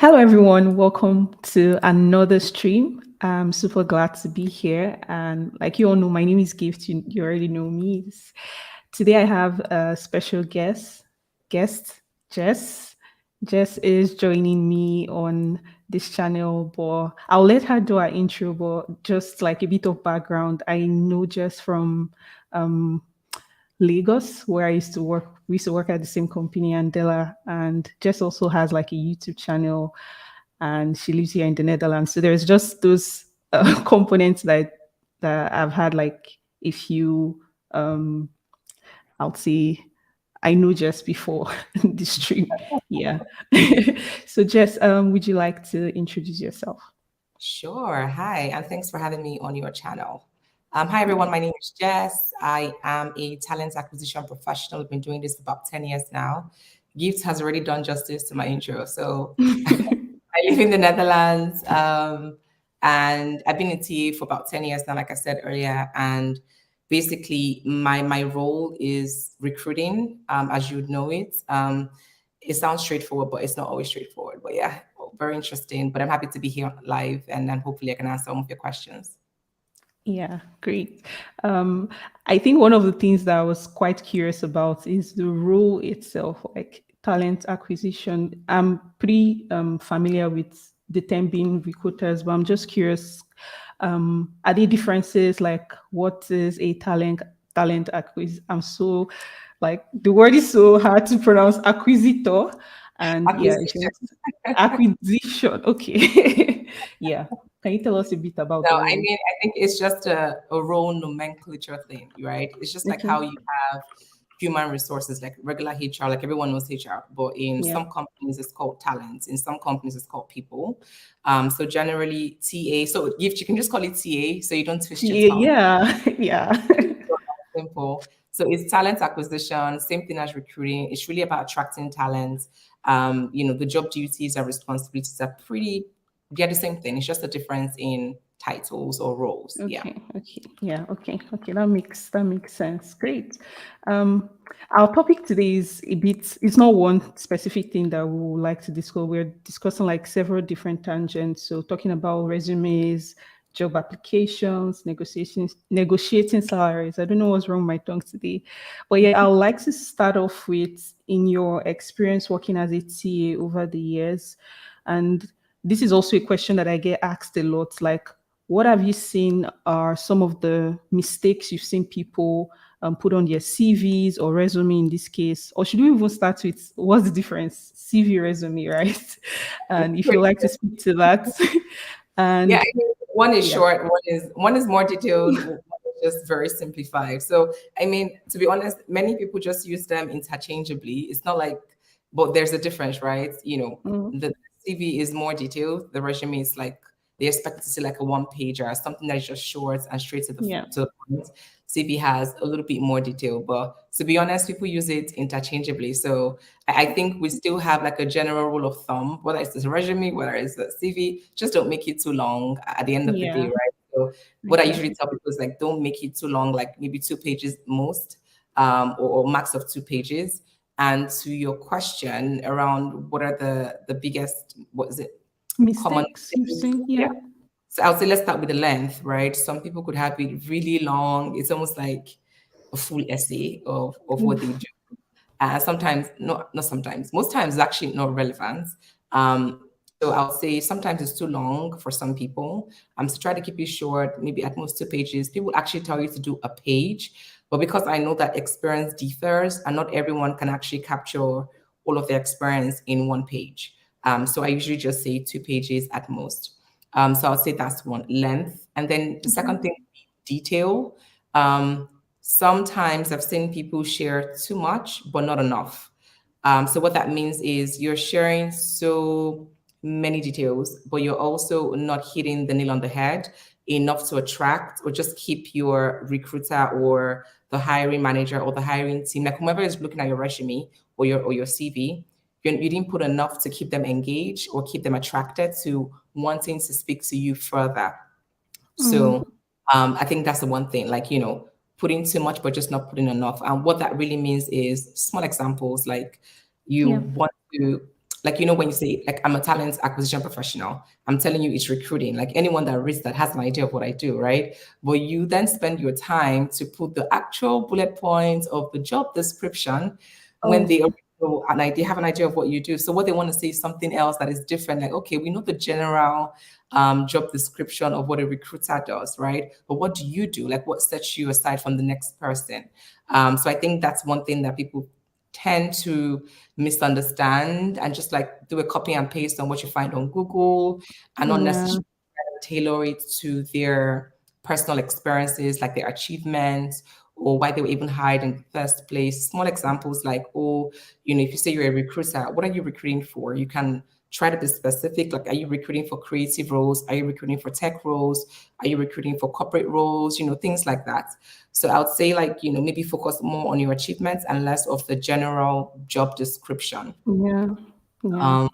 Hello, everyone. Welcome to another stream. I'm super glad to be here. And like you all know, my name is Gift. You already know me. Today, I have a special guest, Jess. Jess is joining me on this channel, but I'll let her do her intro. But just like a bit of background, I know Jess from um, Lagos, where I used to work. We used to work at the same company, Andela, and Jess also has like a YouTube channel, and she lives here in the Netherlands. So there's just those components that I've had like a few. I'll say I know Jess before the stream. Yeah. So Jess, would you like to introduce yourself? Sure. Hi, and thanks for having me on your channel. Hi, everyone. My name is Jess. I am a talent acquisition professional. I've been doing this for about 10 years now. Gift has already done justice to my intro. So I live in the Netherlands, and I've been in TA for about 10 years now, like I said earlier. And basically, my role is recruiting, as you would know it. It sounds straightforward, but it's not always straightforward. But yeah, very interesting. But I'm happy to be here live, and then hopefully I can answer some of your questions. Yeah, great. Um, I think one of the things that I was quite curious about is the role itself, like talent acquisition. I'm pretty familiar with the term being recruiters, but I'm just curious, are there differences? Like, what is a talent acquisition? I'm so like the word is so hard to pronounce, acquisitor, and yeah, it's Acquisition. just acquisition. Okay, yeah. Can you tell us a bit about No, the I role? mean, I think it's just a role nomenclature thing, right? It's just like Okay. how you have human resources, like regular HR, like everyone knows HR, but in Yeah. some companies it's called talent, in some companies it's called people. So generally TA, so you can just call it TA so you don't twist your Yeah. tongue. Yeah. Yeah. Simple. So it's talent acquisition, same thing as recruiting. It's really about attracting talent. The job duties and responsibilities are they're the same thing. It's just a difference in titles or roles. Yeah. Okay. Okay. Yeah. Okay. Okay. That makes sense. Great. Um, our topic today is a bit. It's not one specific thing that we would like to discuss. We're discussing like several different tangents. So talking about resumes, job applications, negotiating salaries. I don't know what's wrong with my tongue today, but yeah, I would like to start off with in your experience working as a TA over the years, and this is also a question that I get asked a lot. Like, what have you seen are some of the mistakes you've seen people put on their CVs or resume in this case? Or should we even start with what's the difference? CV, resume, right? And if you like to speak to that. Yeah, And I mean, one is yeah, short, one is more detailed, one is just very simplified. So I mean, to be honest, many people just use them interchangeably. It's not like, but there's a difference, right? mm, The CV is more detailed. The resume is like they expect to see like a one pager, something that's just short and straight yeah, to the point. CV has a little bit more detail, but to be honest, people use it interchangeably. So I think we still have like a general rule of thumb, whether it's a resume, whether it's a CV, just don't make it too long at the end of the day, yeah, right? So what I usually exactly. tell people is like, don't make it too long, like maybe 2 pages most, or max of 2 pages. And to your question around what are the biggest, what is it, common Mistakes you've things? seen, Yeah. yeah. So I would say let's start with the length, right? Some people could have it really long. It's almost like a full essay of what they Oof. do. Sometimes, not sometimes, most times it's actually not relevant. So I would say sometimes it's too long for some people. So try to keep it short, maybe at most 2 pages. People actually tell you to do a page, but because I know that experience differs and not everyone can actually capture all of their experience in one page. So I usually just say 2 pages at most. So I'll say that's one, length. And then the second thing, detail. Um, Sometimes I've seen people share too much, but not enough. So what that means is you're sharing so many details, but you're also not hitting the nail on the head enough to attract or just keep your recruiter or the hiring manager or the hiring team, like whoever is looking at your resume or your CV, you didn't put enough to keep them engaged or keep them attracted to wanting to speak to you further. Mm, So I think that's the one thing, like, putting too much, but just not putting enough. And what that really means is small examples, like you yeah. want to, like, you know, when you say, like, I'm a talent acquisition professional, I'm telling you it's recruiting. Like, anyone that reads that has an idea of what I do, right? But you then spend your time to put the actual bullet points of the job description when Oh, they already know an idea, have an idea of what you do. So what they want to say is something else that is different. Like, okay, we know the general job description of what a recruiter does, right? But what do you do? Like, what sets you aside from the next person? So I think that's one thing that people tend to misunderstand and just like do a copy and paste on what you find on Google and not yeah, necessarily tailor it to their personal experiences, like their achievements or why they were even hired in the first place. Small examples like, oh, you know, if you say you're a recruiter, what are you recruiting for? You can try to be specific. Like, are you recruiting for creative roles? Are you recruiting for tech roles? Are you recruiting for corporate roles? You know, things like that. So I would say, like, you know, maybe focus more on your achievements and less of the general job description. yeah, yeah. Um,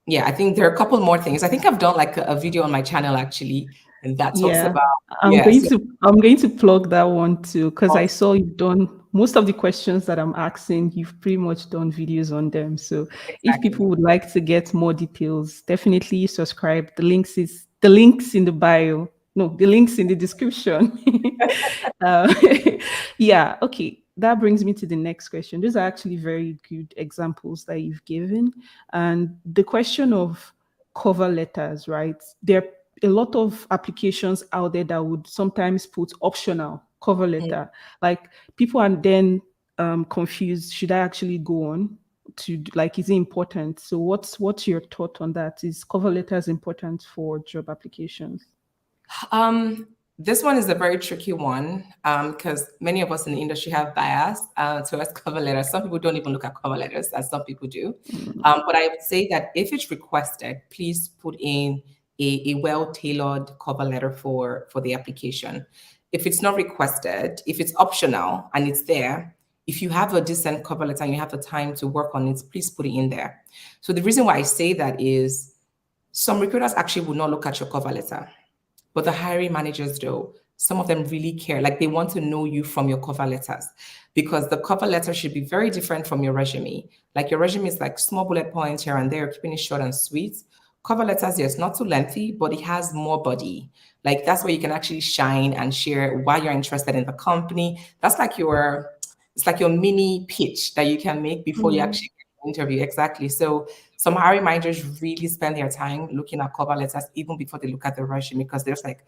yeah, I think there are a couple more things. I think I've done like a video on my channel actually, and that talks Yeah, about, I'm yeah, going so to I'm going to plug that one too because I saw you've done most of the questions that I'm asking. You've pretty much done videos on them. So if people exactly. would like to get more details, definitely subscribe. The links in the bio. No, the links in the description. uh, yeah. Okay. That brings me to the next question. Those are actually very good examples that you've given, and the question of cover letters, right? There a lot of applications out there that would sometimes put optional cover Mm. letter. Like people are then confused. Should I actually go on to like? Is it important? So what's your thought on that? Is cover letters important for job applications? Um, this one is a very tricky one because many of us in the industry have bias towards cover letters. Some people don't even look at cover letters, as some people do. Mm, But I would say that if it's requested, please put in a well-tailored cover letter for the application. If it's not requested, if it's optional and it's there, if you have a decent cover letter and you have the time to work on it, please put it in there. So the reason why I say that is some recruiters actually will not look at your cover letter. But the hiring managers, though, some of them really care. Like, they want to know you from your cover letters because the cover letter should be very different from your resume. Like, your resume is like small bullet points here and there, keeping it short and sweet. Cover letters, yes, not too lengthy, but it has more body. Like, that's where you can actually shine and share why you're interested in the company. That's like it's like your mini pitch that you can make before you mm, actually get an interview. Exactly. So some hiring managers really spend their time looking at cover letters even before they look at the resume because there's like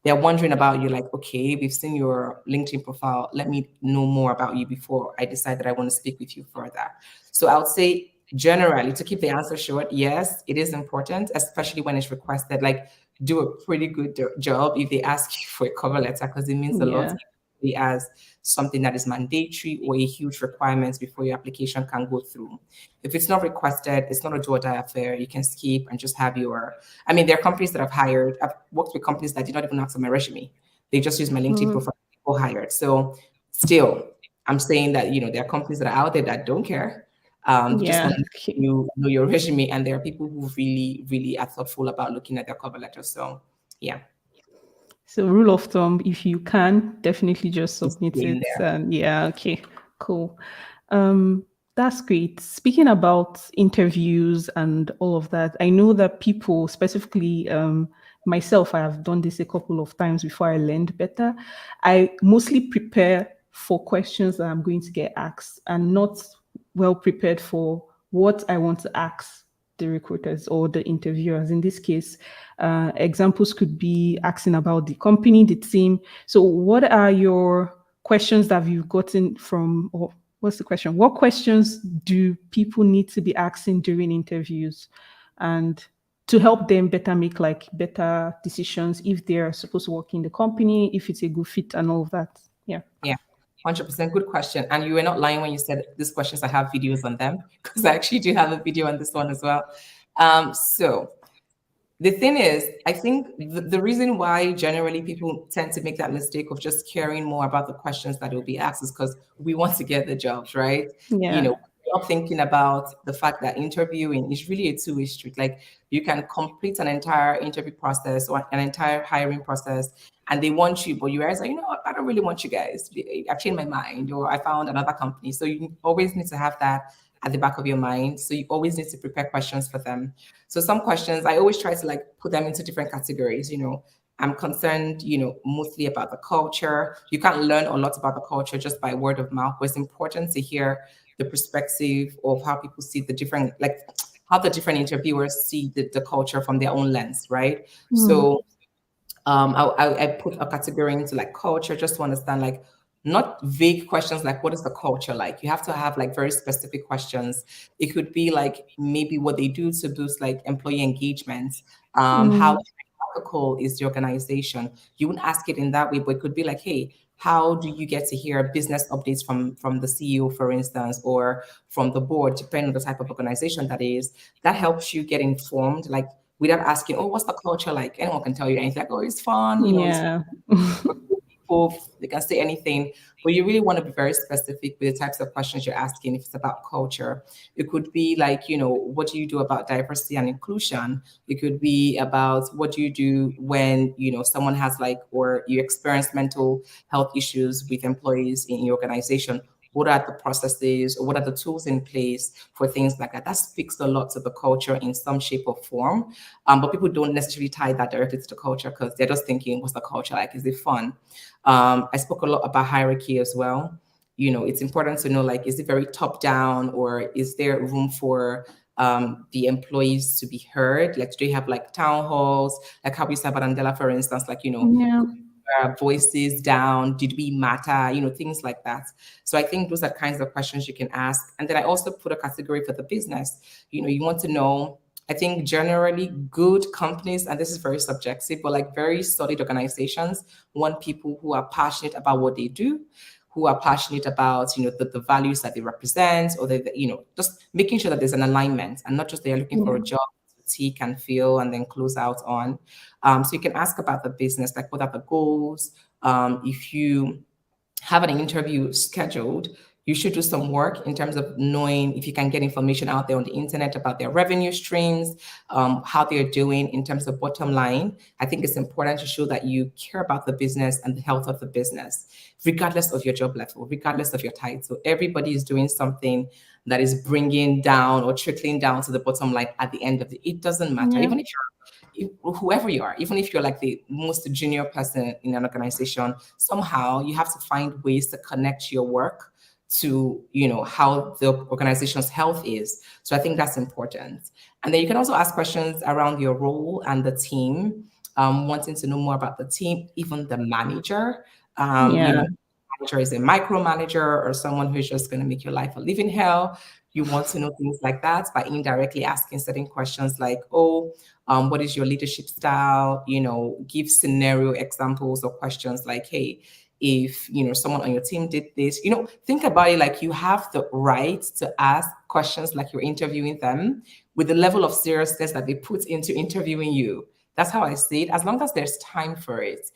they're wondering about you, like, okay, we've seen your LinkedIn profile. Let me know more about you before I decide that I want to speak with you further. So I would say generally, to keep the answer short, yes, it is important, especially when it's requested. Like, do a pretty good job if they ask you for a cover letter because it means a lot yeah. as something that is mandatory or a huge requirement before your application can go through. If it's not requested, it's not a do or die affair. You can skip and just have your. I mean, there are companies that I've worked with companies that did not even ask for my resume. They just use my LinkedIn Mm, profile. People hired. So still, I'm saying that, you know, there are companies that are out there that don't care. They just yeah. want to Okay. you know your resume, and there are people who really, really are thoughtful about looking at their cover letter. So yeah, So rule of thumb, if you can, definitely just it's submit in it. there. And yeah, okay, cool. That's great. Speaking about interviews and all of that, I know that people, specifically myself, I have done this a couple of times before I learned better. I mostly prepare for questions that I'm going to get asked and not well prepared for what I want to ask the recruiters or the interviewers. In this case, examples could be asking about the company, the team. So, what are your questions that you've gotten from, or what's the question? What questions do people need to be asking during interviews, and to help them better make like better decisions if they're supposed to work in the company, if it's a good fit, and all of that? Yeah. Yeah, 100% good question. And you were not lying when you said these questions, I have videos on them because I actually do have a video on this one as well. So the thing is, I think the reason why generally people tend to make that mistake of just caring more about the questions that will be asked is because we want to get the jobs, right? You Yeah. know, we're not thinking about the fact that interviewing is really a two-way street. Like, you can complete an entire interview process or an entire hiring process, and they want you, but you guys are, you know what, I don't really want you guys. I've changed my mind, or I found another company. So you always need to have that at the back of your mind. So you always need to prepare questions for them. So some questions, I always try to like put them into different categories. I'm concerned, mostly about the culture. You can't learn a lot about the culture just by word of mouth, but it's important to hear the perspective of how people see the different, like how the different interviewers see the culture from their own lens, right? Mm. So I put a category into like culture just to understand like not vague questions like what is the culture like. You have to have like very specific questions. It could be like maybe what they do to boost like employee engagement. How Mm. ethical is the organization? You wouldn't ask it in that way, but it could be like, hey, how do you get to hear business updates from the CEO, for instance, or from the board, depending on the type of organization that is? That helps you get informed, like without asking, oh, what's the culture like? Anyone can tell you anything, like, oh, it's fun, it's Yeah. people, they can say anything, but you really want to be very specific with the types of questions you're asking if it's about culture. It could be like, what do you do about diversity and inclusion? It could be about what do you do when, someone has like, or you experience mental health issues with employees in your organization. What are the processes or what are the tools in place for things like that? That speaks a lot to the culture in some shape or form. But people don't necessarily tie that directly to the culture because they're just thinking, what's the culture like? Is it fun? I spoke a lot about hierarchy as well. It's important to know, like, is it very top down or is there room for the employees to be heard? Like, do they have like town halls, like how we said about Andela, for instance, like, Yeah. voices down, did we matter, things like that. So I think those are kinds of questions you can ask. And then I also put a category for the business. You want to know, I think generally good companies, and this is very subjective, but like very solid organizations want people who are passionate about what they do, who are passionate about, the values that they represent, or just making sure that there's an alignment and not just they're looking for Yeah. a job to tick and feel and then close out on. So you can ask about the business, like what are the goals? If you have an interview scheduled, you should do some work in terms of knowing if you can get information out there on the internet about their revenue streams, how they're doing in terms of bottom line. I think it's important to show that you care about the business and the health of the business, regardless of your job level, regardless of your title. Everybody is doing something that is bringing down or trickling down to the bottom line at the end of it doesn't matter. Yeah. Even whoever you are, even if you're like the most junior person in an organization, somehow you have to find ways to connect your work to how the organization's health is. So I think that's important. And then you can also ask questions around your role and the team, wanting to know more about the team, even the manager. Yeah. Manager is a micromanager or someone who's just going to make your life a living hell. You want to know things like that by indirectly asking certain questions like, oh, what is your leadership style? Give scenario examples or questions like, hey, if someone on your team did this, think about it like you have the right to ask questions like you're interviewing them with the level of seriousness that they put into interviewing you. That's how I see it. As long as there's time for it,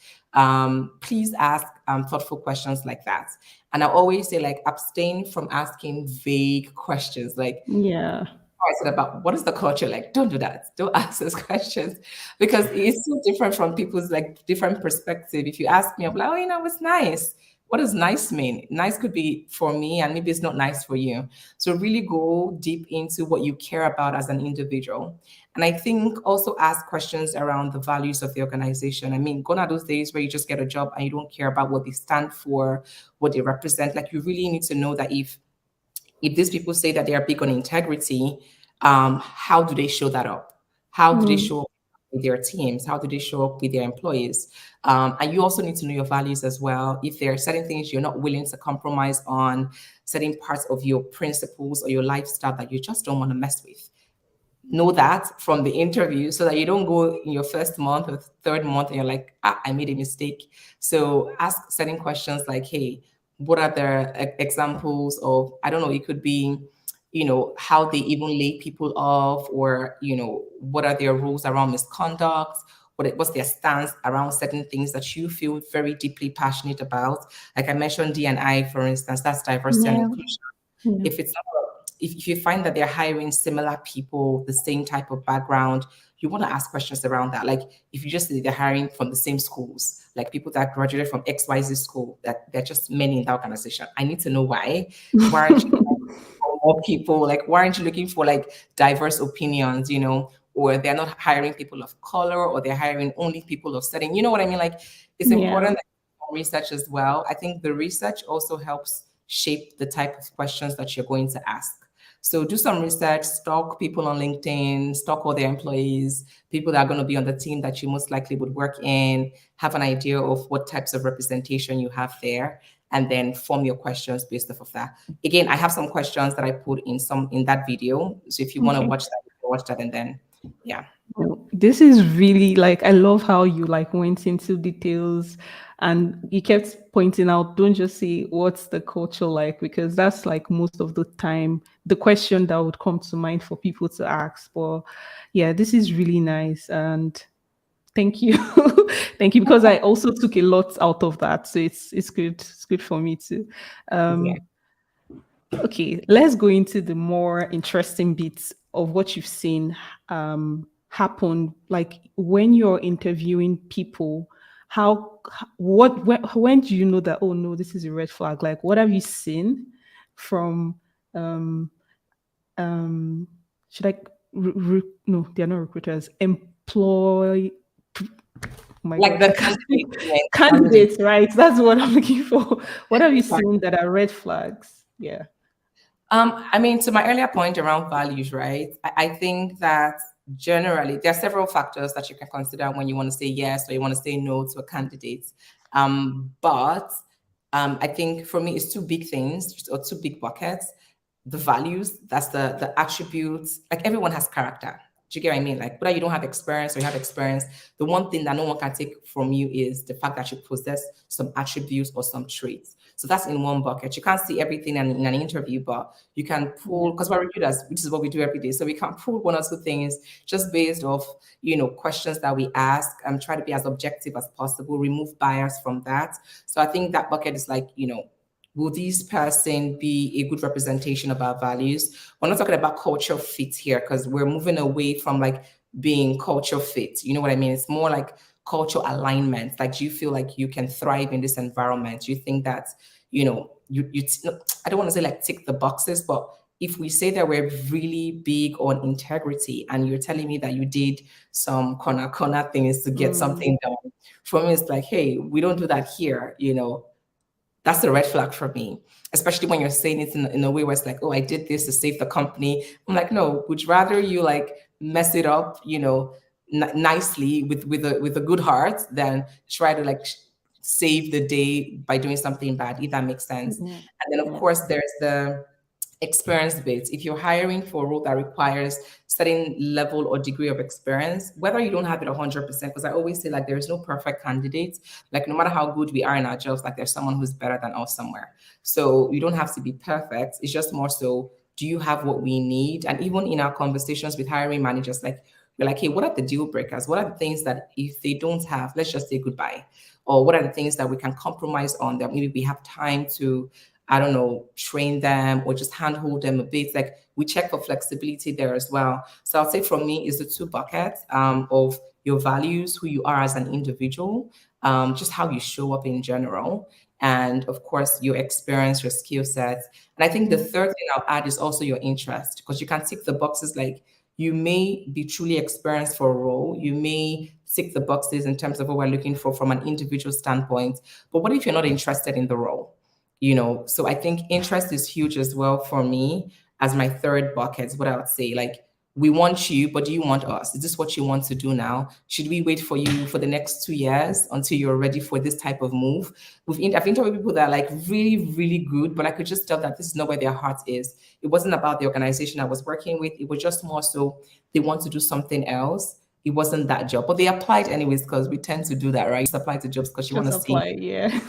please ask thoughtful questions like that. And I always say, like, abstain from asking vague questions. Like, Yeah. I said about what is the culture like? Don't do that. Don't ask those questions because it's so different from people's like different perspective. If you ask me, I'm like, oh, it's nice. What does nice mean? Nice could be for me, and maybe it's not nice for you. So really go deep into what you care about as an individual. And I think also ask questions around the values of the organization. I mean, gone are those days where you just get a job and you don't care about what they stand for, what they represent. Like you really need to know that if these people say that they are big on integrity, how do they show that up? How do they Mm. show up with their teams? How do they show up with their employees? And you also need to know your values as well. If there are certain things you're not willing to compromise on, certain parts of your principles or your lifestyle that you just don't want to mess with, know that from the interview so that you don't go in your first month or third month and you're like, I made a mistake. So ask certain questions like, hey, what are the examples of, I don't know, it could be, how they even lay people off or, what are their rules around misconduct? What's their stance around certain things that you feel very deeply passionate about? Like I mentioned, D&I, for instance, that's diversity and Yeah. inclusion. Yeah. If it's if you find that they're hiring similar people, the same type of background, you want to ask questions around that. Like if you just say they're hiring from the same schools, like people that graduated from XYZ school, that they're just many in that organization. I need to know why. Why aren't you more people? Like, why aren't you looking for like diverse opinions, or they're not hiring people of color, or they're hiring only people of certain, you know what I mean? Like, it's Yeah. important that you do research as well. I think the research also helps shape the type of questions that you're going to ask. So do some research, stalk people on LinkedIn, stalk all their employees, people that are going to be on the team that you most likely would work in, have an idea of what types of representation you have there, and then form your questions based off of that. Again, I have some questions that I put in that video. So if you want to Okay. watch that, and then yeah. No, this is really like, I love how you like went into details and you kept pointing out, don't just say what's the culture like, because that's like most of the time the question that would come to mind for people to ask. But yeah, this is really nice, and thank you. Thank you, because I also took a lot out of that. So it's good. It's good for me too. Yeah. Okay, let's go into the more interesting bits of what you've seen happen. Like when you're interviewing people, when do you know that, oh no, this is a red flag? Like, what have you seen from um um should I no, they're not recruiters, employ, oh my Like gosh, the I can't candidate, yeah, candidate. candidates, right? That's what I'm looking for. What have you seen that are red flags? Yeah. I mean, to my earlier point around values, right? I think that generally there are several factors that you can consider when you want to say yes or you want to say no to a candidate. But I think for me, it's two big things or two big buckets. The values, that's the attributes. Like everyone has character. Do you get what I mean? Like whether you don't have experience or you have experience, the one thing that no one can take from you is the fact that you possess some attributes or some traits. So that's in one bucket. You can't see everything in an interview, but you can pull, because we're recruiters, which is what we do every day. So we can pull one or two things just based off, questions that we ask, and try to be as objective as possible, remove bias from that. So I think that bucket is like, will this person be a good representation of our values? We're not talking about culture fit here because we're moving away from like being culture fit. You know what I mean? It's more like cultural alignment. Like, do you feel like you can thrive in this environment? Do you think that, I don't want to say like tick the boxes, but if we say that we're really big on integrity and you're telling me that you did some corner things to get something done, for me, it's like, hey, we don't do that here. That's a red flag for me, especially when you're saying it in a way where it's like, oh, I did this to save the company. I'm like, no, would you rather you like mess it up, nicely with a good heart than try to like save the day by doing something bad, if that makes sense. Yeah. And then of Yeah. course there's the experience bit. If you're hiring for a role that requires certain level or degree of experience, whether you don't have it 100%, because I always say like there is no perfect candidate. Like no matter how good we are in our jobs, like there's someone who's better than us somewhere. So you don't have to be perfect. It's just more so, do you have what we need? And even in our conversations with hiring managers, like we're like, hey, what are the deal breakers? What are the things that if they don't have, let's just say goodbye? Or what are the things that we can compromise on that maybe we have time to, I don't know, train them or just handhold them a bit? Like we check for flexibility there as well. So I'll say from me is the two buckets of your values, who you are as an individual, just how you show up in general, and of course your experience, your skill sets. And I think the third thing I'll add is also your interest, because you can tick the boxes like you may be truly experienced for a role. You may tick the boxes in terms of what we're looking for from an individual standpoint. But what if you're not interested in the role? So I think interest is huge as well for me as my third bucket. What I would say, like, we want you, but do you want us? Is this what you want to do now? Should we wait for you for the next 2 years until you're ready for this type of move? I've interviewed people that are like really, really good, but I could just tell that this is not where their heart is. It wasn't about the organization I was working with. It was just more so they want to do something else. It wasn't that job, but they applied anyways because we tend to do that, right? You just apply to jobs because you want Just to see. apply. Yeah.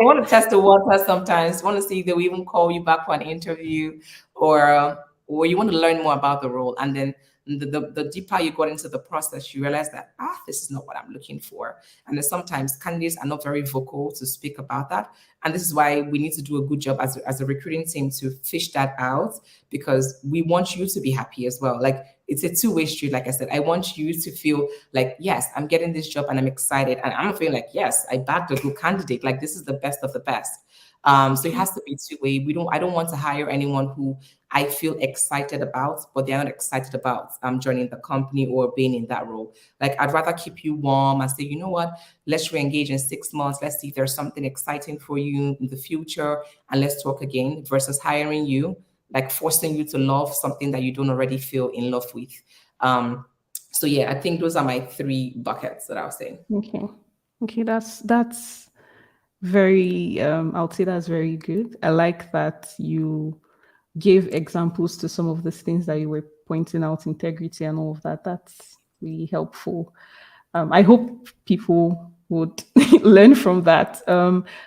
I want to test the water sometimes. Want to see if they will even call you back for an interview, or you want to learn more about the role. And then the deeper you got into the process, you realize that this is not what I'm looking for. And then sometimes candidates are not very vocal to speak about that. And this is why we need to do a good job as a recruiting team to fish that out, because we want you to be happy as well. Like it's a two-way street. Like I said, I want you to feel like, yes, I'm getting this job and I'm excited. And I'm feeling like, yes, I backed a good candidate. Like this is the best of the best. So it has to be two-way. I don't want to hire anyone who I feel excited about, but they're not excited about joining the company or being in that role. Like, I'd rather keep you warm and say, you know what, let's re-engage in 6 months. Let's see if there's something exciting for you in the future, and let's talk again, versus hiring you, like forcing you to love something that you don't already feel in love with. So yeah, I think those are my three buckets that I was saying. Okay. Okay, that's very I would say that's very good. I like that you gave examples to some of these things that you were pointing out, integrity and all of that. That's really helpful. I hope people would learn from that.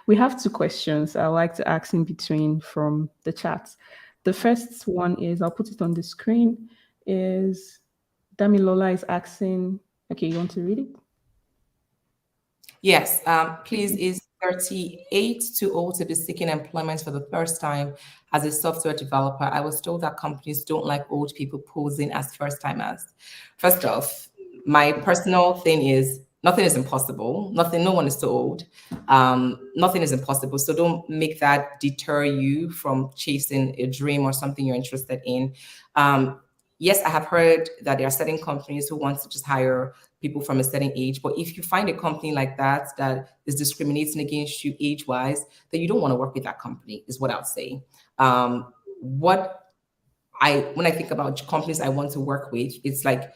We have two questions I like to ask in between from the chat. The first one is, I'll put it on the screen, is Damilola is asking, okay, you want to read it? Yes, please, is 38 too old to be seeking employment for the first time as a software developer? I was told that companies don't like old people posing as first timers. First off, my personal thing is nothing is impossible. Nothing, no one is too old. Nothing is impossible. So don't make that deter you from chasing a dream or something you're interested in. Yes, I have heard that there are certain companies who want to just hire people from a certain age. But if you find a company like that that is discriminating against you age-wise, then you don't want to work with that company, is what I'll say. What when I think about companies I want to work with, it's like,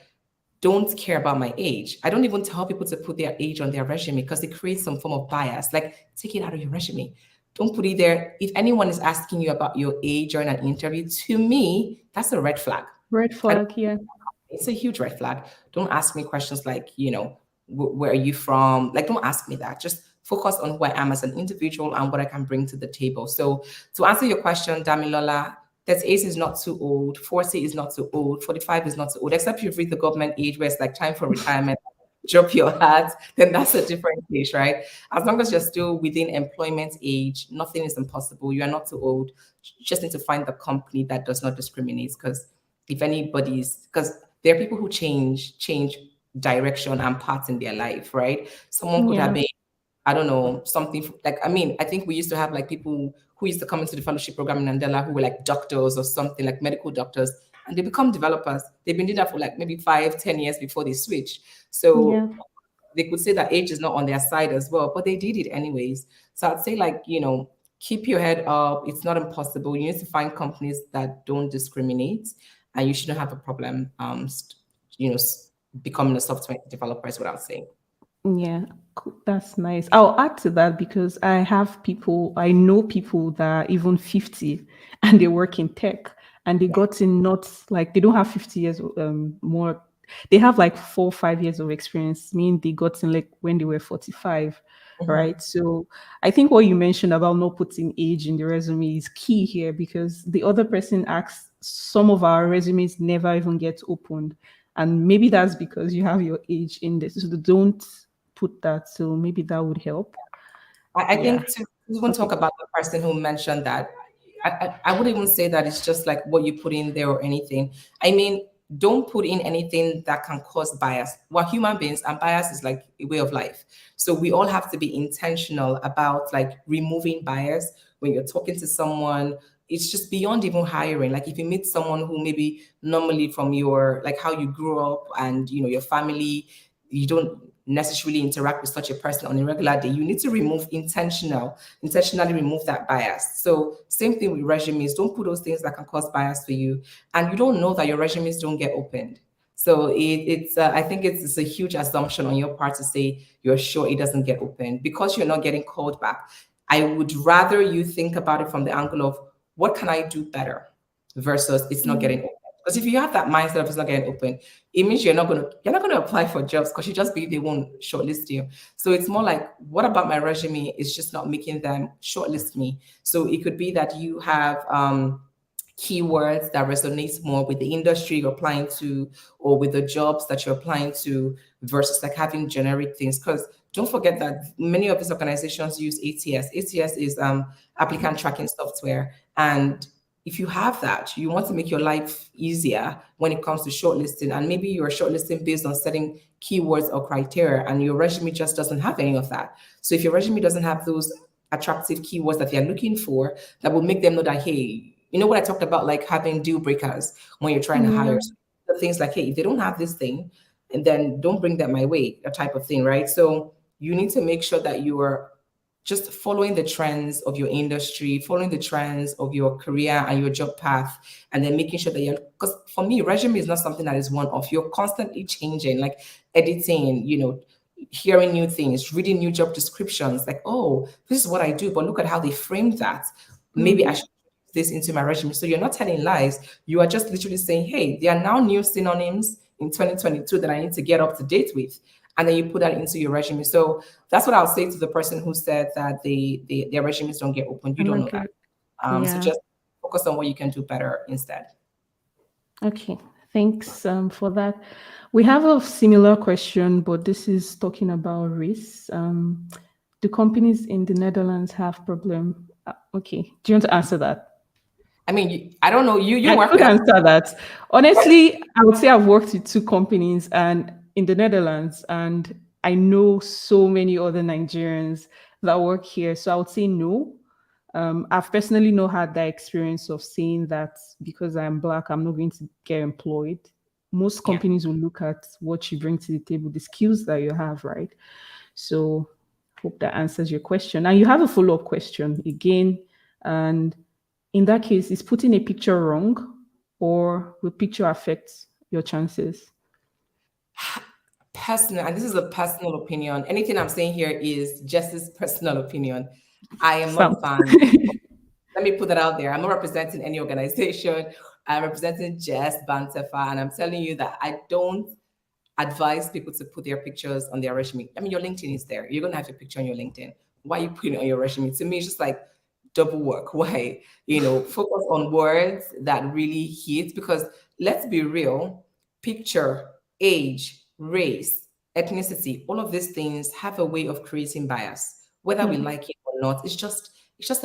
don't care about my age. I don't even tell people to put their age on their resume because it creates some form of bias. Like, take it out of your resume. Don't put it there. If anyone is asking you about your age during an interview, to me, that's a red flag. Red flag, yeah. It's a huge red flag. Don't ask me questions like, where are you from? Like, don't ask me that. Just focus on who I am as an individual and what I can bring to the table. So to answer your question, Damilola, 38 is not too old, 40 is not too old, 45 is not too old, except you've reached the government age where it's like time for retirement, drop your hat, then that's a different case, right? As long as you're still within employment age, nothing is impossible. You are not too old. You just need to find the company that does not discriminate, because if anybody's, because there are people who change direction and paths in their life, right? Someone could have Yeah. been, I don't know, something like, I mean, I think we used to have like people who used to come into the fellowship program in Andela who were like doctors or something, like medical doctors, and they become developers. They've been doing that for like maybe 5, 10 years before they switch. Yeah. So they could say that age is not on their side as well, but they did it anyways. So I'd say, like, keep your head up. It's not impossible. You need to find companies that don't discriminate, and you shouldn't have a problem, becoming a software developer is what I was saying. Yeah, that's nice. I'll add to that because I know people that are even 50 and they work in tech, and they Yeah. got in, not like they don't have 50 years more. They have like 4 or 5 years of experience, meaning they got in like when they were 45, Mhm. right? So I think what you mentioned about not putting age in the resume is key here, because the other person asks, some of our resumes never even get opened. And maybe that's because you have your age in this. So don't put that. So maybe that would help. I Yeah. think to even Okay. talk about the person who mentioned that, I wouldn't even say that it's just like what you put in there or anything. I mean, don't put in anything that can cause bias. We're human beings, and bias is like a way of life. So we all have to be intentional about like removing bias when you're talking to someone. It's just beyond even hiring. Like, if you meet someone who maybe normally from your, like, how you grew up and your family, you don't necessarily interact with such a person on a regular day, you need to intentionally remove that bias. So same thing with resumes. Don't put those things that can cause bias for you, and you don't know that your resumes don't get opened. So I think it's a huge assumption on your part to say you're sure it doesn't get opened because you're not getting called back. I would rather you think about it from the angle of, what can I do better, versus it's not getting Mm. open. Because if you have that mindset of it's not getting open, it means you're not gonna apply for jobs because you just believe they won't shortlist you. So it's more like, what about my resume is just not making them shortlist me? So it could be that you have keywords that resonate more with the industry you're applying to, or with the jobs that you're applying to, versus like having generic things. Because don't forget that many of these organizations use ATS. ATS is applicant tracking software, and if you have that, you want to make your life easier when it comes to shortlisting, and maybe you're shortlisting based on certain keywords or criteria, and your resume just doesn't have any of that. So if your resume doesn't have those attractive keywords that they're looking for that will make them know that, hey, you know what I talked about, like having deal breakers when you're trying to Yeah. hire. So the things like, hey, if they don't have this thing, and then don't bring that my way, a type of thing, right? So you need to make sure that you are just following the trends of your industry, following the trends of your career and your job path, and then making sure that you're, because for me, resume is not something that is one off. You're constantly changing, like editing, hearing new things, reading new job descriptions, like, oh, this is what I do, but look at how they framed that. Maybe I Mm-hmm. should put this into my resume. So you're not telling lies. You are just literally saying, hey, there are now new synonyms in 2022 that I need to get up to date with. And then you put that into your resume. So that's what I'll say to the person who said that their resumes don't get opened. You I'm don't not know that. good. So Yeah. just focus on what you can do better instead. Okay. Thanks for that. We have a similar question, but this is talking about race. Do companies in the Netherlands have problem? Okay. Do you want to answer that? I mean, I don't know. You I work could there. answer that. Honestly, I would say I've worked with two companies and in the Netherlands, and I know so many other Nigerians that work here. So I would say no. I've personally not had that experience of saying that because I'm black, I'm not going to get employed. Most Yeah. companies will look at what you bring to the table, the skills that you have, right? So hope that answers your question. And you have a follow-up question again. And in that case, is putting a picture wrong or will picture affect your chances? Personal, and this is a personal opinion. Anything I'm saying here is Jess's personal opinion. I am not Sam. a fan. Let me put that out there. I'm not representing any organization. I'm representing Jess, Bamtefa, and I'm telling you that I don't advise people to put their pictures on their resume. I mean, your LinkedIn is there. You're gonna have your picture on your LinkedIn. Why are you putting it on your resume? To me, it's just like double work. Why? Focus on words that really hit, because let's be real, picture, age, race, ethnicity, all of these things have a way of creating bias, whether we Yeah. like it or not. It's just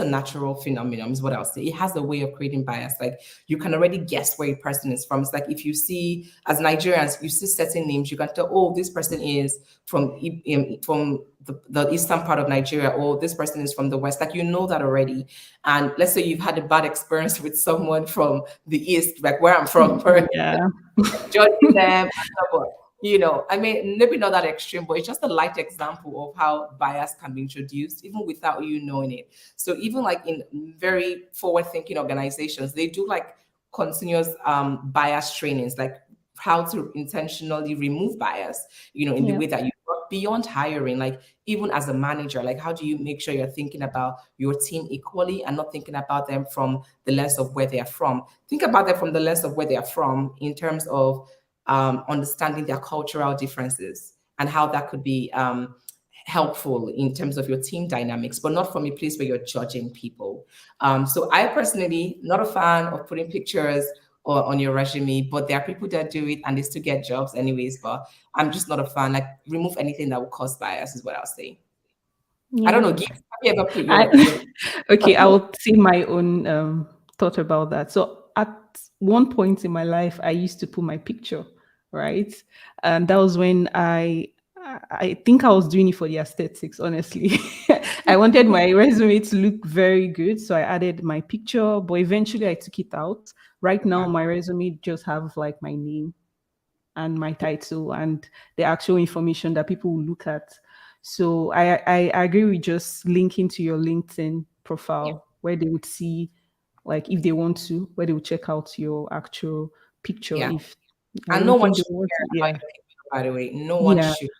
a natural phenomenon, is what I'll say. It has a way of creating bias. Like, you can already guess where a person is from. It's like, if you see, as Nigerians, you see certain names, you can tell, oh, this person is from the eastern part of Nigeria, or this person is from the west. Like, you know that already. And let's say you've had a bad experience with someone from the east, like where I'm from, Yeah. judging them and so on. I mean, maybe not that extreme, but it's just a light example of how bias can be introduced even without you knowing it. So even like in very forward-thinking organizations, they do like continuous bias trainings, like how to intentionally remove bias, in the Yeah. way that you work beyond hiring, like even as a manager, like how do you make sure you're thinking about your team equally and not thinking about them from the lens of where they are from. Think about them from the lens of where they are from in terms of understanding their cultural differences and how that could be helpful in terms of your team dynamics, but not from a place where you're judging people. So I personally not a fan of putting pictures on your resume, but there are people that do it and they still get jobs anyways. But I'm just not a fan. Like, remove anything that will cause bias is what I'll say. I don't Yeah. know. Have you ever put I, your okay, I will say my own thought about that. So at one point in my life, I used to put my picture, right? And that was when I think I was doing it for the aesthetics, honestly. I wanted my resume to look very good. So I added my picture, but eventually I took it out. Right now, my resume just have like my name and my title and the actual information that people will look at. So I agree with just linking to your LinkedIn yeah, profile where they would see, like if they want to, where they would check out your actual picture. yeah. If I And don't no one think they should want care to, about yeah. your picture, by the way. No one Yeah. should.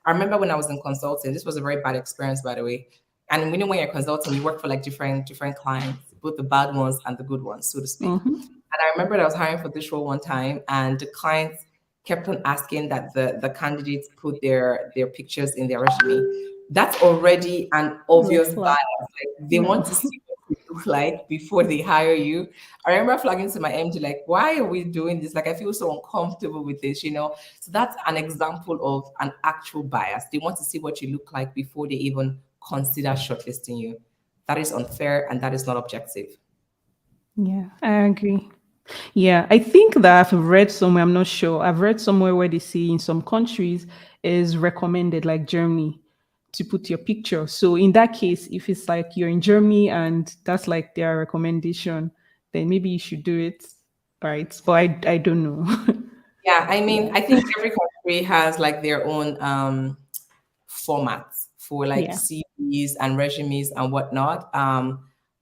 I remember when I was in consulting, this was a very bad experience, by the way. And when you're consulting, you work for like different clients, both the bad ones and the good ones, so to speak. Mm-hmm. And I remember that I was hiring for this role one time, and the clients kept on asking that the candidates put their pictures in their resume. That's already an Red obvious flag. bias. Like, they Yeah. want to see what you look like before they hire you. I remember flagging to my MD, like, why are we doing this? Like, I feel so uncomfortable with this. So that's an example of an actual bias. They want to see what you look like before they even consider shortlisting you. That is unfair and that is not objective. Yeah, I agree. Yeah, I think that I've read somewhere, I'm not sure. I've read somewhere where they say in some countries is recommended, like Germany, to put your picture. So in that case, if it's like you're in Germany and that's like their recommendation, then maybe you should do it, right? But I don't know. Yeah, I Yeah. mean, I think every country has like their own formats for like Yeah. CVs and resumes and whatnot.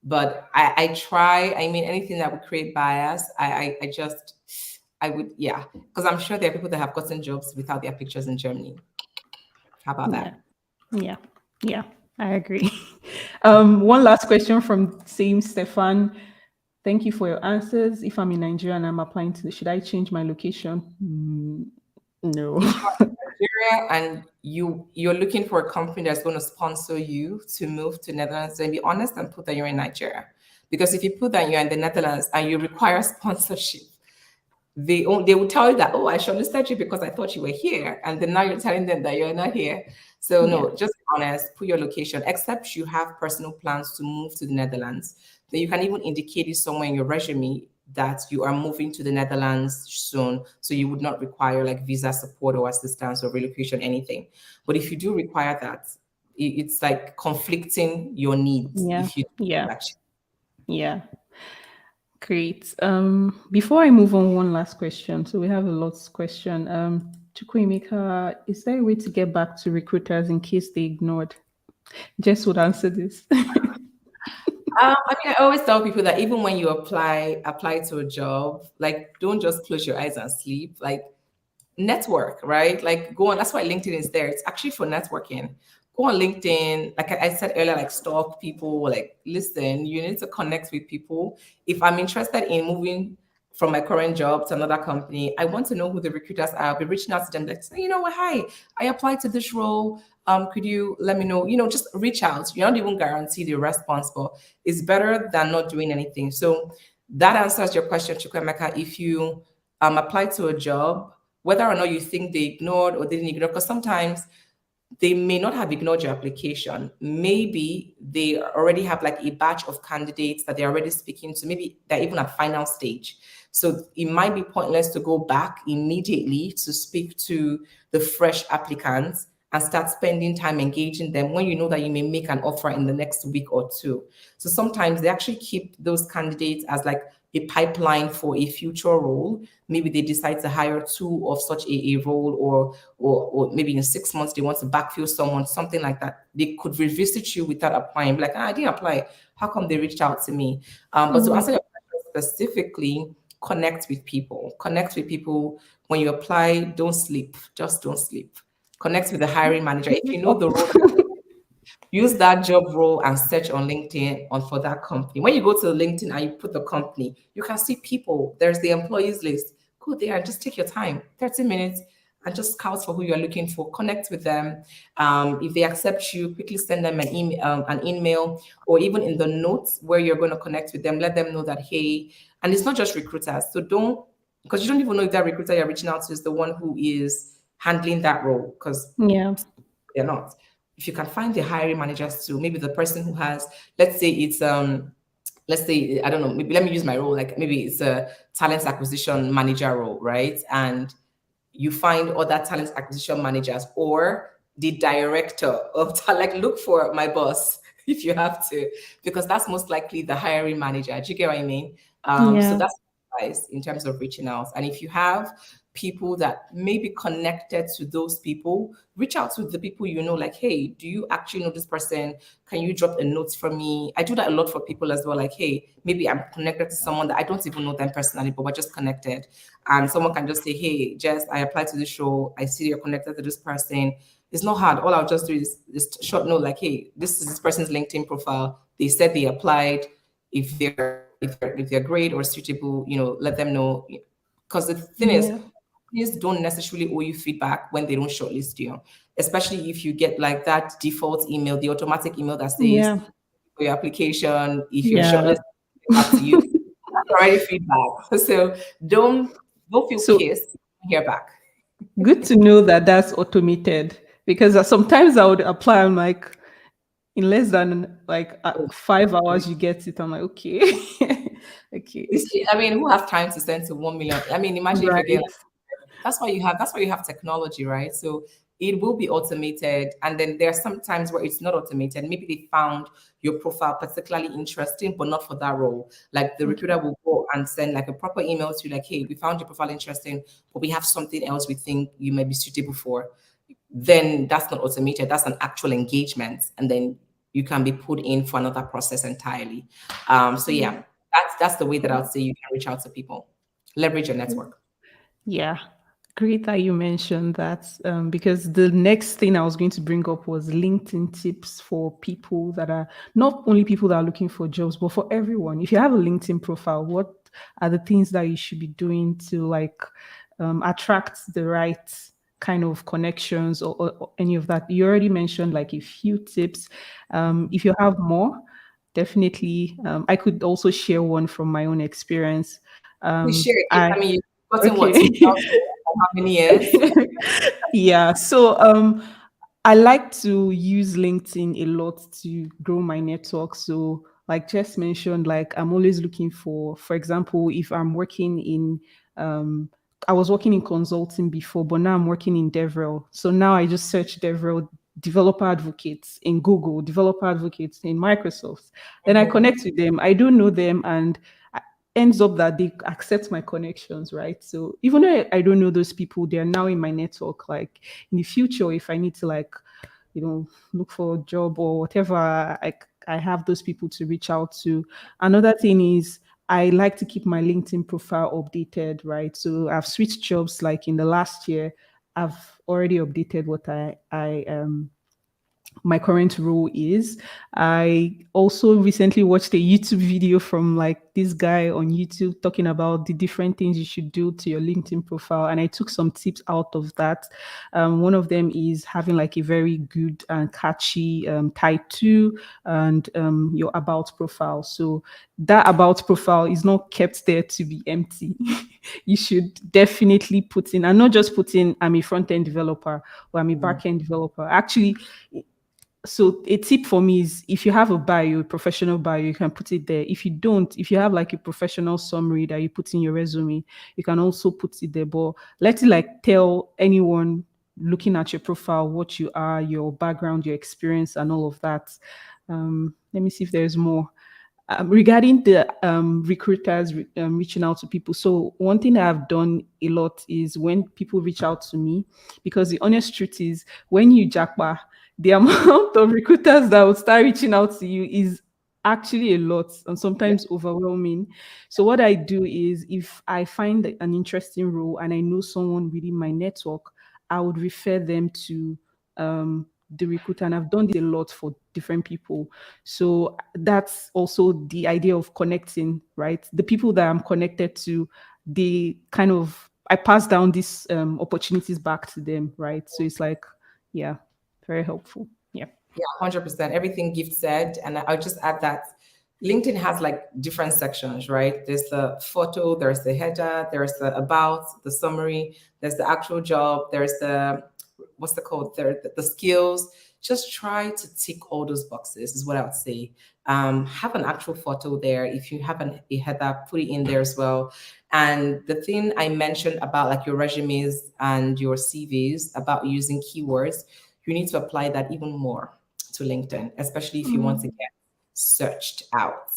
But I try, I mean, anything that would create bias, I just, I would, yeah, because I'm sure there are people that have gotten jobs without their pictures in Germany. How about Yeah. that? Yeah. Yeah. I agree. One last question from same Stefan. Thank you for your answers. If I'm in Nigeria and I'm applying to, should I change my location? No. If you're in Nigeria and you're looking for a company that's going to sponsor you to move to Netherlands, then be honest and put that you're in Nigeria. Because if you put that you're in the Netherlands and you require sponsorship, they will tell you that, oh, I shortlisted you because I thought you were here, and then now you're telling them that you're not here. So Yeah. no, just be honest, put your location, except you have personal plans to move to the Netherlands. Then you can even indicate it somewhere in your resume that you are moving to the Netherlands soon, so you would not require like visa support or assistance or relocation, anything. But if you do require that, it's like conflicting your needs Yeah. if you Yeah. actually. Yeah. Great. Before I move on, one last question. So we have a lot question. Chukwuemeka, is there a way to get back to recruiters in case they ignored? Jess would answer this. I mean, I always tell people that even when you apply to a job, like don't just close your eyes and sleep. Like network, right? Like go on. That's why LinkedIn is there. It's actually for networking. Go on LinkedIn. Like I said earlier, like stalk people. Like listen, you need to connect with people. If I'm interested in moving from my current job to another company, I want to know who the recruiters are. I'll be reaching out to them. Like, say, you know what? Hi, I applied to this role. Could you let me know? Just reach out. You're not even guaranteed a response, but it's better than not doing anything. So that answers your question, Chukwemeka. If you apply to a job, whether or not you think they ignored or didn't ignore, because sometimes they may not have ignored your application. Maybe they already have like a batch of candidates that they're already speaking to. Maybe they're even at final stage. So it might be pointless to go back immediately to speak to the fresh applicants and start spending time engaging them when you know that you may make an offer in the next week or two. So sometimes they actually keep those candidates as like a pipeline for a future role. Maybe they decide to hire two of such a role, or maybe in 6 months they want to backfill someone, something like that. They could revisit you without applying, like, I didn't apply. How come they reached out to me? But to answer your question specifically, connect with people. Connect with people. When you apply, don't sleep. Just don't sleep. Connect with the hiring manager. If you know the role, use that job role and search on LinkedIn on for that company. When you go to LinkedIn and you put the company, you can see people. There's the employees list. Go there and just take your time, 30 minutes, and just scout for who you're looking for. Connect with them. If they accept you, quickly send them an email, or even in the notes where you're going to connect with them, let them know that, hey, and it's not just recruiters. So don't, because you don't even know if that recruiter you're reaching out to is the one who is handling that role, because Yeah. they're not. If you can find the hiring managers too, maybe the person who has, let's say it's let's say, I don't know, maybe let me use my role, like maybe it's a talent acquisition manager role, right? And you find other talent acquisition managers or the director of like look for my boss if you have to, because that's most likely the hiring manager. Do you get what I mean? So Yeah. that's advice in terms of reaching out. And if you have people that may be connected to those people, reach out to the people you know, like, hey, do you actually know this person? Can you drop a note for me? I do that a lot for people as well. Like, hey, maybe I'm connected to someone that I don't even know them personally, but we're just connected. And someone can just say, hey, Jess, I applied to this show. I see you're connected to this person. It's not hard. All I'll just do is just short note, like, hey, this is this person's LinkedIn profile. They said they applied. If they're great or suitable, let them know. Because the thing is, Yeah. companies don't necessarily owe you feedback when they don't shortlist you, especially if you get like that default email, the automatic email that says Yeah. for your application, if you're Yeah. shortlisted, get back to you. That's already feedback. So don't feel So pissed. Hear back. good to know that that's automated, because sometimes I would apply. I'm like, in less than like 5 hours, you get it. I'm like, okay. You Okay. see, I mean, who has time to send to 1 million? I mean, imagine if you're getting Right. like That's why you have technology, right? So it will be automated, and then there are some times where it's not automated. Maybe they found your profile particularly interesting, but not for that role. Like the Okay. recruiter will go and send like a proper email to you, like, "Hey, we found your profile interesting, but we have something else we think you may be suitable for." Then that's not automated. That's an actual engagement, and then you can be put in for another process entirely. So yeah, that's the way that I'd say you can reach out to people. Leverage your network. Yeah, great that you mentioned that, because the next thing I was going to bring up was LinkedIn tips for people that are not only people that are looking for jobs, but for everyone. If you have a LinkedIn profile, what are the things that you should be doing to like attract the right kind of connections, or any of that? You already mentioned like a few tips. If you have more, definitely. I could also share one from my own experience. Please share it. I I mean, you've gotten what, Okay. 2,000 for how many years? Yeah. So I like to use LinkedIn a lot to grow my network. So like Jess mentioned, like I'm always looking for example, if I'm working in um I was working in consulting before, but now I'm working in DevRel. So now I just search DevRel developer advocates in Google, developer advocates in Microsoft. Then I Mhm. connect with them. I don't know them, and ends up that they accept my connections, right? So even though I don't know those people, they're now in my network. Like in the future, if I need to like, look for a job or whatever, I have those people to reach out to. Another thing is I like to keep my LinkedIn profile updated, right? So I've switched jobs like in the last year. I've already updated what I my current role is. I also recently watched a YouTube video from like this guy on YouTube talking about the different things you should do to your LinkedIn profile. And I took some tips out of that. One of them is having like a very good and catchy title and your about profile. So that about profile is not kept there to be empty. You should definitely put in, and not just put in, I'm a front end developer or I'm a back end developer. Actually, so a tip for me is if you have a bio, a professional bio, you can put it there. If you don't, if you have like a professional summary that you put in your resume, you can also put it there. But let it like tell anyone looking at your profile what you are, your background, your experience, and all of that. Let me see if there's more. Regarding the recruiters reaching out to people, so one thing I've done a lot is when people reach out to me, because the honest truth is when you jackpot, the amount of recruiters that will start reaching out to you is actually a lot and Yeah. sometimes overwhelming. So what I do is if I find an interesting role and I know someone within my network, I would refer them to the recruiter, and I've done this a lot for different people. So that's also the idea of connecting, right? The people that I'm connected to, they kind of I pass down these opportunities back to them, right? So it's like, yeah, very helpful. Yeah. Yeah, 100%. Everything Gift said. And I'll just add that LinkedIn has like different sections, right? There's the photo, there's the header, there's the about, the summary, there's the actual job, there's the, what's the code? There, the skills. Just try to tick all those boxes, is what I would say. Have an actual photo there. If you have a header, put it in there as well. And the thing I mentioned about like your resumes and your CVs about using keywords, you need to apply that even more to LinkedIn, especially if you want to get searched out.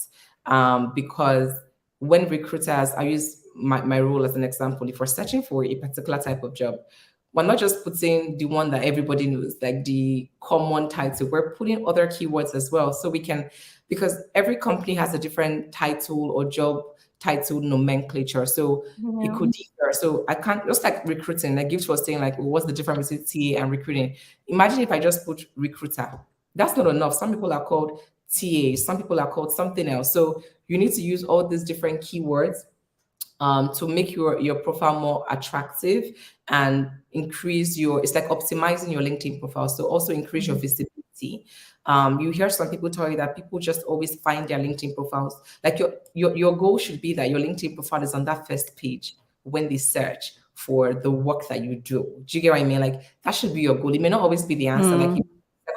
Because when recruiters, I use my role as an example, if we're searching for a particular type of job, we're not just putting the one that everybody knows, like the common title, we're putting other keywords as well. So we can, because every company has a different title or job title nomenclature. So it Yeah. could differ. So I can't, just like recruiting, like Gift was saying, like, what's the difference between TA and recruiting? Imagine if I just put recruiter. That's not enough. Some people are called TA, some people are called something else. So you need to use all these different keywords to make your profile more attractive and increase your, it's like optimizing your LinkedIn profile. So also increase your visibility. You hear some people tell you that people just always find their LinkedIn profiles. Like your goal should be that your LinkedIn profile is on that first page when they search for the work that you do. Do you get what I mean? Like that should be your goal. It may not always be the answer. Like Mm. you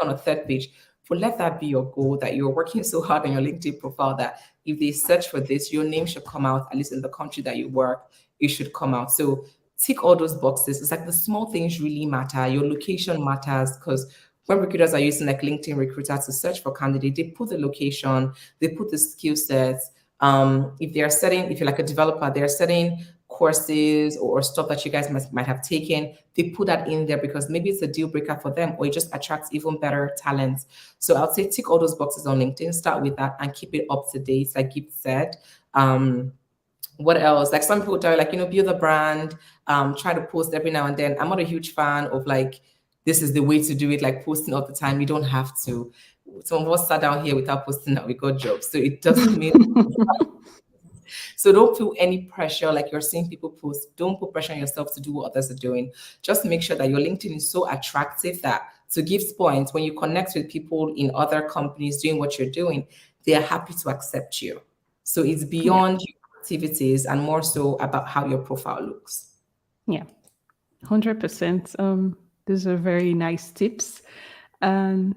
on a third page, but let that be your goal, that you're working so hard on your LinkedIn profile that if they search for this, your name should come out, at least in the country that you work, it should come out. So tick all those boxes. It's like the small things really matter. Your location matters because when recruiters are using like LinkedIn Recruiter to search for candidate, they put the location, they put the skill sets. If they are setting, if you're like a developer, they're setting courses or stuff that you guys might have taken, they put that in there because maybe it's a deal breaker for them or it just attracts even better talent. So I'll say tick all those boxes on LinkedIn, start with that and keep it up to date, like Gift said. What else? Like some people tell you, like, build a brand, try to post every now and then. I'm not a huge fan of like, this is the way to do it, like posting all the time. You don't have to. Some of us sat down here without posting that we got jobs. So it doesn't mean. So don't feel any pressure like you're seeing people post. Don't put pressure on yourself to do what others are doing. Just make sure that your LinkedIn is so attractive that, to Gift's point, when you connect with people in other companies doing what you're doing, they are happy to accept you. So it's beyond your activities and more so about how your profile looks. Yeah, 100%. These are very nice tips. And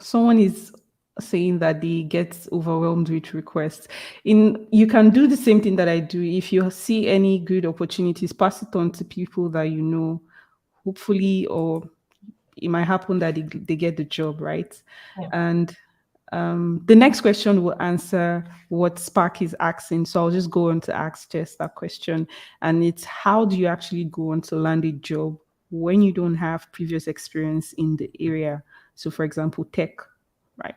someone is saying that they get overwhelmed with requests. You can do the same thing that I do. If you see any good opportunities, pass it on to people that you know. Hopefully, or it might happen that they get the job, right? Yeah. And the next question will answer what Spark is asking. So I'll just go on to ask Jess that question. And it's, how do you actually go on to land a job when you don't have previous experience in the area? So for example, tech, right?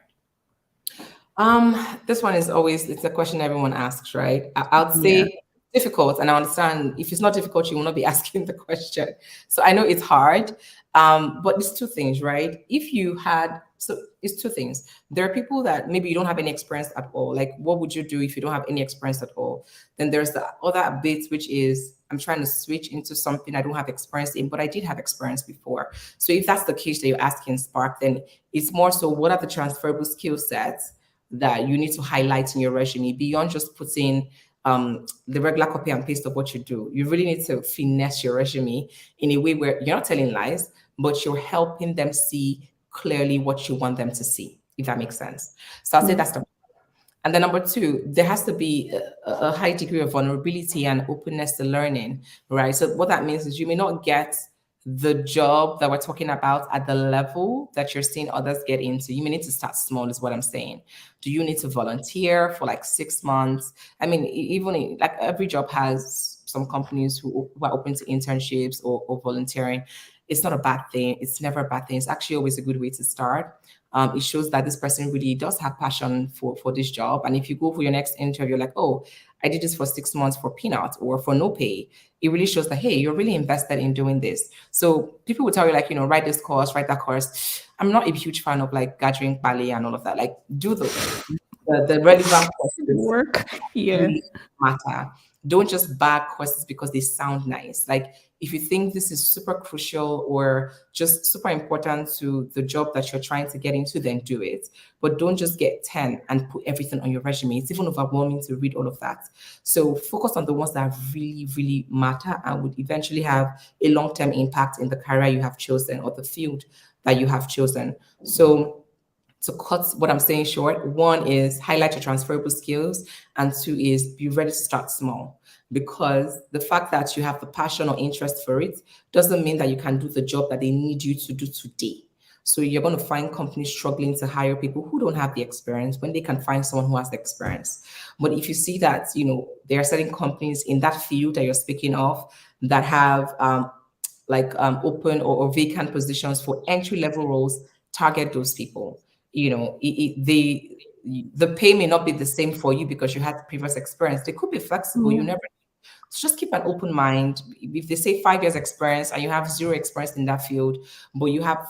This one is always, it's a question everyone asks, right? I'd say difficult, and I understand if it's not difficult, you will not be asking the question. So I know it's hard, but it's two things, right? So it's two things. There are people that maybe you don't have any experience at all. Like, what would you do if you don't have any experience at all? Then there's the other bit, which is, I'm trying to switch into something I don't have experience in, but I did have experience before. So if that's the case that you're asking Spark, then it's more so, what are the transferable skill sets that you need to highlight in your resume beyond just putting the regular copy and paste of what you do? You really need to finesse your resume in a way where you're not telling lies, but you're helping them see clearly what you want them to see, if that makes sense. So I'll say that's the. And then number two, there has to be a high degree of vulnerability and openness to learning, right? So what that means is you may not get the job that we're talking about at the level that you're seeing others get into. You may need to start small, is what I'm saying. Do you need to volunteer for like 6 months? I mean, even like every job has some companies who are open to internships or volunteering. It's not a bad thing. It's never a bad thing. It's actually always a good way to start. It shows that this person really does have passion for this job. And if you go for your next interview, you're like, oh, I did this for 6 months for peanuts or for no pay. It really shows that, hey, you're really invested in doing this. So people will tell you, like, write this course, write that course. I'm not a huge fan of like gathering ballet and all of that. Like, do the relevant courses work. Yeah. really matter. Don't just bag courses because they sound nice. Like, if you think this is super crucial or just super important to the job that you're trying to get into, then do it. But don't just get 10 and put everything on your resume. It's even overwhelming to read all of that. So focus on the ones that really, really matter and would eventually have a long-term impact in the career you have chosen or the field that you have chosen. So to cut what I'm saying short, one is highlight your transferable skills, and two is be ready to start small. Because the fact that you have the passion or interest for it doesn't mean that you can do the job that they need you to do today. So you're going to find companies struggling to hire people who don't have the experience when they can find someone who has the experience. But if you see that, there are certain companies in that field that you're speaking of that have open or vacant positions for entry level roles, target those people. The pay may not be the same for you because you had previous experience. They could be flexible. You never. So just keep an open mind. If they say 5 years experience and you have zero experience in that field, but you have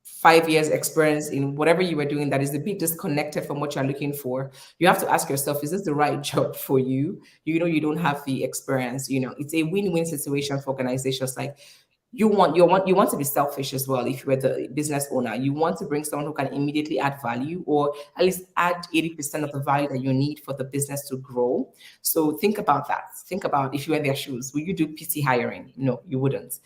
5 years experience in whatever you were doing that is a bit disconnected from what you're looking for, you have to ask yourself, is this the right job for you? You don't have the experience. It's a win-win situation for organizations. Like, you want to be selfish as well. If you were the business owner, you want to bring someone who can immediately add value, or at least add 80% of the value that you need for the business to grow. So think about that. Think about, if you were in their shoes, will you do PT hiring? No, you wouldn't.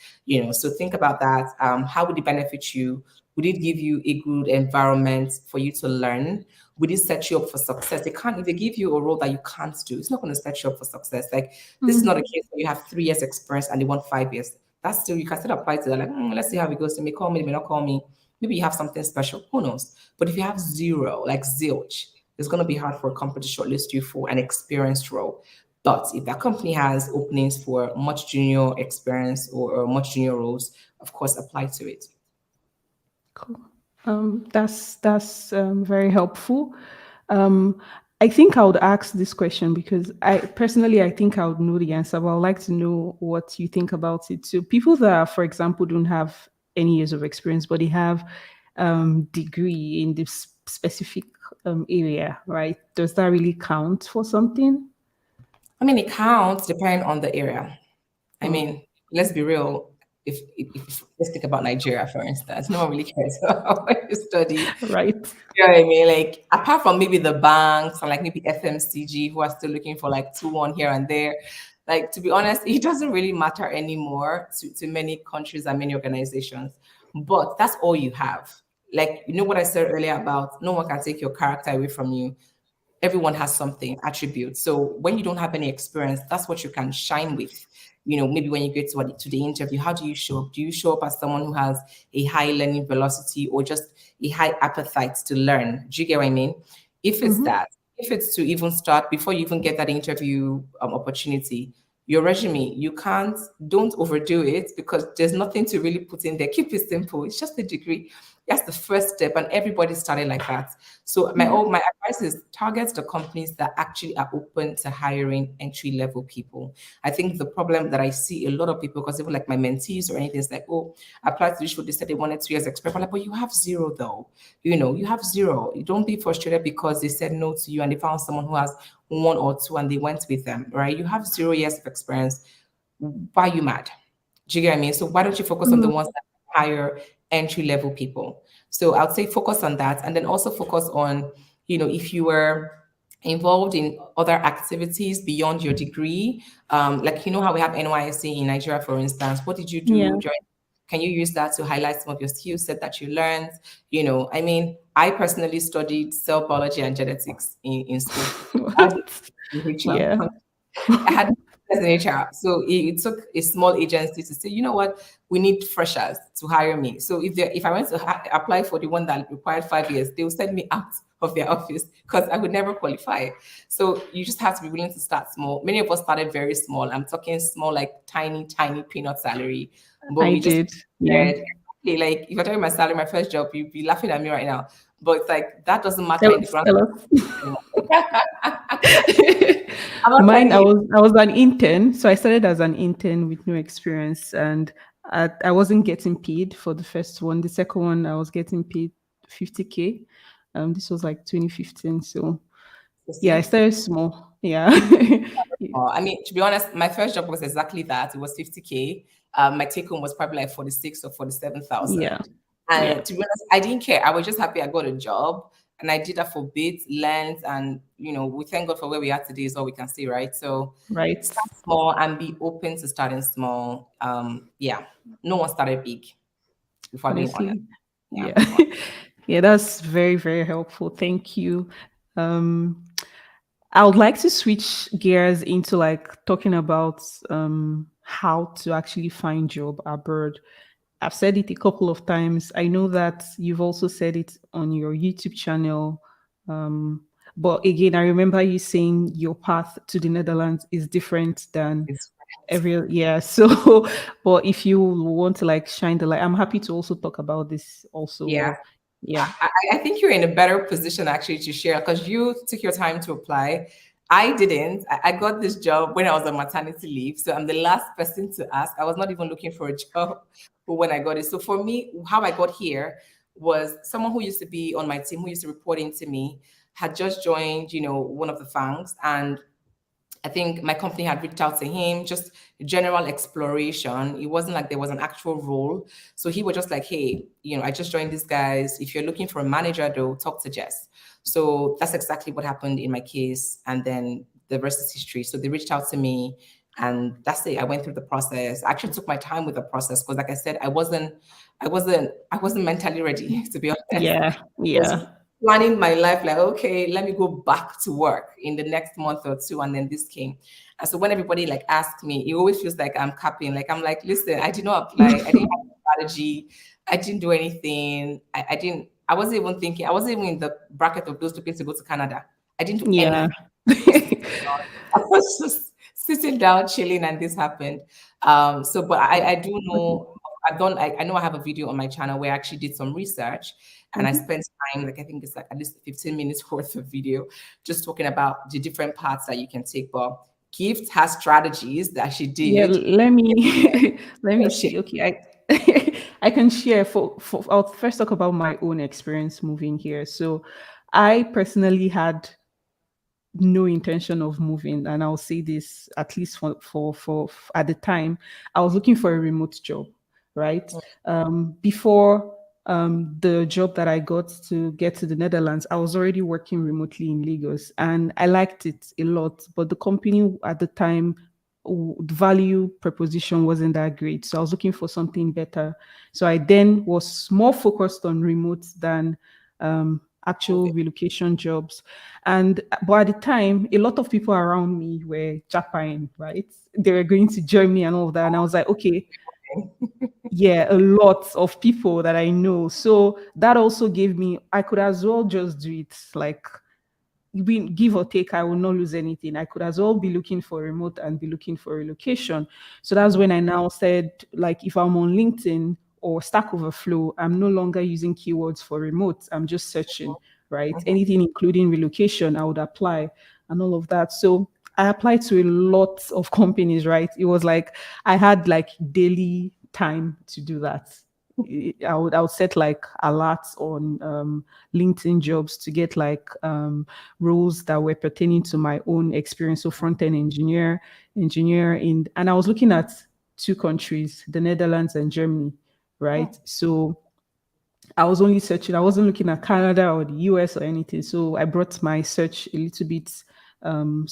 So think about that. How would it benefit you? Would it give you a good environment for you to learn? would it set you up for success? They can't, if they give you a role that you can't do, it's not going to set you up for success. Like, this is not a case where you have 3 years experience and they want 5 years. That's still, you can still apply to that. Like, let's see how it goes. They may call me, they may not call me. Maybe you have something special. Who knows? But if you have zero, like zilch, it's going to be hard for a company to shortlist you for an experienced role. But if that company has openings for much junior experience or much junior roles, of course, apply to it. Cool. That's very helpful. Um, I think I would ask this question because I personally I think I would know the answer, but I'd like to know what you think about it. So people that, for example, don't have any years of experience, but they have degree in this specific area, right? Does that really count for something? I mean, it counts depending on the area. I mean, let's be real. If let's think about Nigeria, for instance, no one really cares about what you study. Right. You know what I mean? Like, apart from maybe the banks and like maybe FMCG who are still looking for like 2-1 here and there. Like, to be honest, it doesn't really matter anymore to many countries and many organizations. But that's all you have. Like, you know what I said earlier about no one can take your character away from you. Everyone has something, attributes. So when you don't have any experience, that's what you can shine with. You know, maybe when you get to the interview, how do you show up? Do you show up as someone who has a high learning velocity or just a high appetite to learn? Do you get what I mean? If it's that, if it's to even start before you even get that interview opportunity, your resume, don't overdo it because there's nothing to really put in there. Keep it simple. It's just a degree. That's the first step, and everybody started like that. So my advice is target the companies that actually are open to hiring entry-level people. I think the problem that I see a lot of people, because even like my mentees or anything, is like, oh, I applied to this show, they said they wanted 2 years experience. I'm like, but you have zero though. You know, you have zero. You don't be frustrated because they said no to you and they found someone who has 1 or 2 and they went with them, right? You have 0 years of experience. Why are you mad? Do you get what I mean? So why don't you focus on the ones that hire entry-level people? So I would say focus on that, and then also focus on, you know, if you were involved in other activities beyond your degree, like, you know how we have NYSC in Nigeria, for instance. What did you Yeah. do during? Can you use that to highlight some of your skill set that you learned? You know, I mean, I personally studied cell biology and genetics in school. I did What? in HR. Yeah. I had as an HR. So it took a small agency to say, you know what, we need freshers to hire me. So if I went to apply for the one that required 5 years, they will send me out of their office because I would never qualify. So you just have to be willing to start small. Many of us started very small. I'm talking small, like tiny, tiny peanut salary. But I we just did. Yeah. like if I tell you my salary, my first job, you'd be laughing at me right now. But it's like that doesn't matter Tell in the us. grand Tell us. scheme. I'm not Mine, telling you. I was an intern, so I started as an intern with no experience, and I wasn't getting paid for the first one. The second one, I was getting paid 50K. This was like 2015. So You yeah, I see? started small. Yeah. I mean, to be honest, my first job was exactly that. It was 50K. My take home was probably like 46 or Yeah. 47,000. Yeah. And to be honest, I didn't care. I was just happy I got a job, and I did that for bits, learned, and you know, we thank God for where we are today is all we can say, right? So Right. start small and be open to starting small. Yeah, no one started big, if we're being honest. Honestly. Yeah, Yeah. Yeah, that's very, very helpful. Thank you. Um, I would like to switch gears into like talking about how to actually find job abroad. I've said it a couple of times. I know that you've also said it on your YouTube channel. Um, but again, I remember you saying your path to the Netherlands is different than it's every, yeah. So, but if you want to like shine the light, I'm happy to also talk about this also. yeah. But yeah, I think you're in a better position actually to share because you took your time to apply. I didn't. I got this job when I was on maternity leave. So I'm the last person to ask. I was not even looking for a job when I got it. So for me, how I got here was someone who used to be on my team, who used to report into me, had just joined, you know, one of the fangs. And I think my company had reached out to him, just general exploration. It wasn't like there was an actual role. So he was just like, hey, you know, I just joined these guys. If you're looking for a manager, though, talk to Jess. So that's exactly what happened in my case. And then the rest is history. So they reached out to me and that's it. I went through the process. I actually took my time with the process because like I said, I wasn't mentally ready, to be honest. yeah, It was yeah. planning my life like, okay, let me go back to work in the next month or two. And then this came. And so when everybody like asked me, it always feels like I'm capping. Like I'm like, listen, I did not apply. I didn't have a strategy. I didn't do anything. I wasn't even thinking, I wasn't even in the bracket of those looking to go to Canada. I didn't do Yeah. anything. I was sitting down. I was just sitting down, chilling, and this happened. But I do know I know I have a video on my channel where I actually did some research and I Mhm. spent time, like I think it's like at least 15 minutes worth of video, just talking about the different paths that you can take. But Gift has strategies that she Yeah, did. let me let me Share. see. Okay, I can share for I'll first talk about my own experience moving here. So I personally had no intention of moving, and I'll say this at least for at the time I was looking for a remote job, right? Before the job that I got to get to the Netherlands, I was already working remotely in Lagos, and I liked it a lot, but the company at the time, value proposition wasn't that great, so I was looking for something better. So I then was more focused on remote than actual Moving. relocation jobs. And but at the time, a lot of people around me were japping, right? They were going to Germany and all of that. And I was like, okay, yeah, a lot of people that I know. So that also gave me, I could as well just do it. Like, give or take, I will not lose anything. I could as well be looking for remote and be looking for relocation. So that's when I now said, like, if I'm on LinkedIn or Stack Overflow, I'm no longer using keywords for remote. I'm just searching, right? Mhm. Anything including relocation, I would apply and all of that. So I applied to a lot of companies, right? It was like I had like daily time to do that. I would set like alerts on LinkedIn jobs to get like roles that were pertaining to my own experience. So front end engineer in, and I was looking at two countries, the Netherlands and Germany, right? So I was only searching. I wasn't looking at Canada or the US or anything. So I brought my search a little bit um,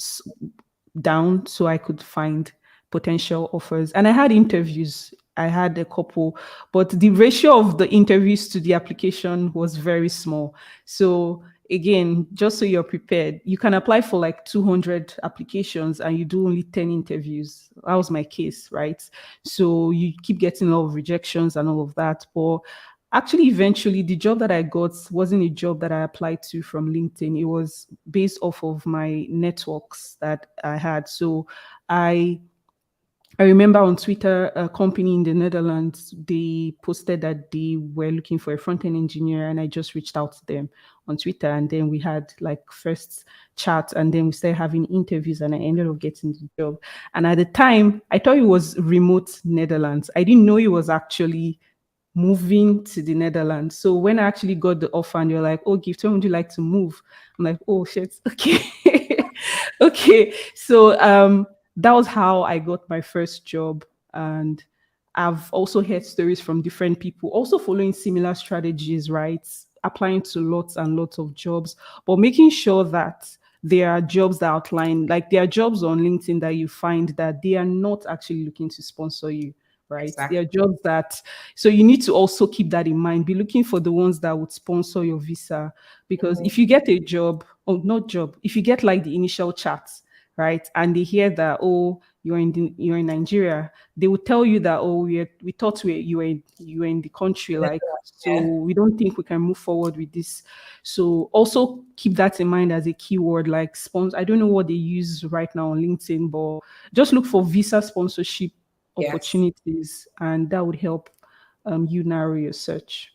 down so I could find potential offers. And I had interviews. I had a couple, but the ratio of the interviews to the application was very small. So again, just so you're prepared, you can apply for like 200 applications and you do only 10 interviews. That was my case, right? So you keep getting a lot of rejections and all of that. But actually, eventually, the job that I got wasn't a job that I applied to from LinkedIn. It was based off of my networks that I had. So I I remember on Twitter, a company in the Netherlands, they posted that they were looking for a front end engineer, and I just reached out to them on Twitter, and then we had like first chat, and then we started having interviews, and I ended up getting the job. And at the time, I thought it was remote Netherlands. I didn't know it was actually moving to the Netherlands. So when I actually got the offer and you're like, oh, Gift, when would you like to move? I'm like, oh shit, okay. Okay. So that was how I got my first job. And I've also heard stories from different people, also following similar strategies, right? Applying to lots and lots of jobs, but making sure that there are jobs that outline, like there are jobs on LinkedIn that you find that they are not actually looking to sponsor you, right? There are Exactly. jobs that, so you need to also keep that in mind. Be looking for the ones that would sponsor your visa. Because if you get a job, or not job, if you get like the initial chats, right, and they hear that, oh, you're in Nigeria, they will tell you that, oh, we thought you were in the country, like, so Yeah. we don't think we can move forward with this. So also keep that in mind as a keyword, like sponsor. I don't know what they use right now on LinkedIn, but just look for visa sponsorship Yes. opportunities, and that would help you narrow your search.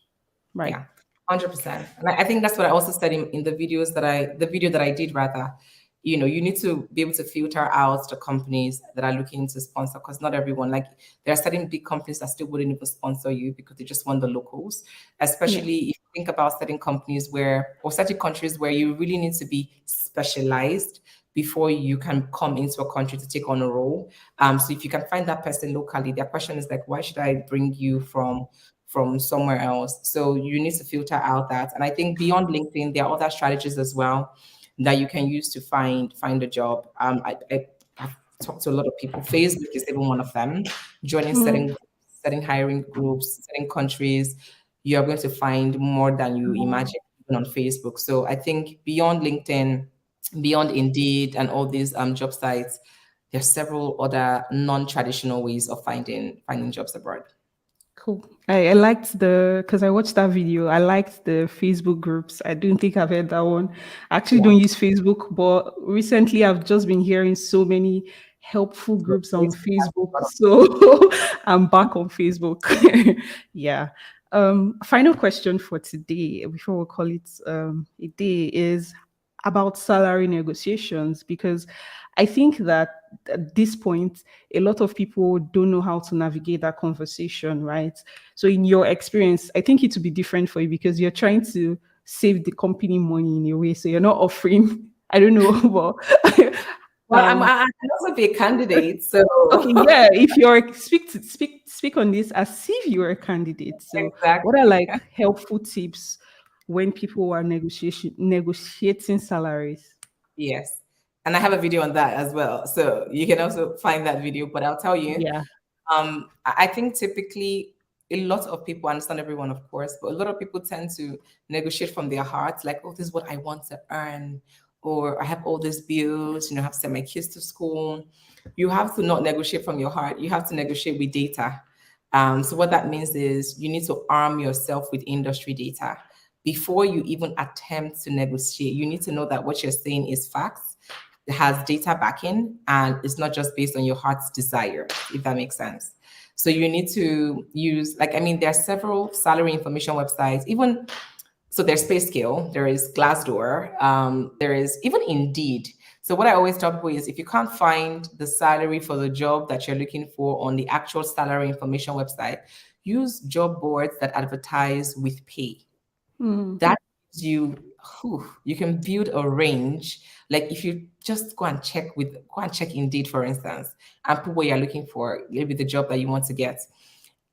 Right. Yeah, 100%. And I think that's what I also said in the video that I did rather. You need to be able to filter out the companies that are looking to sponsor because not everyone, like there are certain big companies that still wouldn't even sponsor you because they just want the locals. Yeah. Especially if you think about certain companies or certain countries where you really need to be specialized before you can come into a country to take on a role. So if you can find that person locally, their question is like, why should I bring you from somewhere else? So you need to filter out that. And I think beyond LinkedIn, there are other strategies as well that you can use to find a job. I've talked to a lot of people. Facebook is even one of them. Joining Mm. certain hiring groups, certain countries, you are going to find more than you imagine. on Facebook. So I think beyond LinkedIn, beyond Indeed and all these job sites, there's several other non-traditional ways of finding jobs abroad. Cool. I liked because I watched that video. I liked the Facebook groups. I don't think I've heard that one. I actually Yeah. don't use Facebook, but recently I've just been hearing so many helpful So groups you need on to be having Facebook. a lot of- So I'm back on Facebook. Yeah. Final question for today before we call it a day is about salary negotiations, because I think that at this point, a lot of people don't know how to navigate that conversation, right? So, in your experience, I think it would be different for you because you're trying to save the company money in a way. So, you're not offering, I don't know, but Well, I can also be a candidate. So okay, yeah. If you're speak on this as if you're a candidate. So, what are exactly. like helpful tips when people are negotiating salaries? Yes. And I have a video on that as well. So you can also find that video. But I'll tell you, Yeah. I think typically a lot of people, understand everyone, of course, but a lot of people tend to negotiate from their hearts, like, oh, this is what I want to earn, or I have all these bills, I have to send my kids to school. You have to not negotiate from your heart. You have to negotiate with data. So what that means is you need to arm yourself with industry data before you even attempt to negotiate. You need to know that what you're saying is facts, it has data backing, and it's not just based on your heart's desire, if that makes sense. So you need to use, like, I mean, there are several salary information websites, even so there's PayScale, there is Glassdoor, there is even Indeed. So what I always tell people is if you can't find the salary for the job that you're looking for on the actual salary information website, use job boards that advertise with pay. Mm. That gives you, you can build a range. Like if you just go and check Indeed, for instance, and put what you're looking for, maybe the job that you want to get,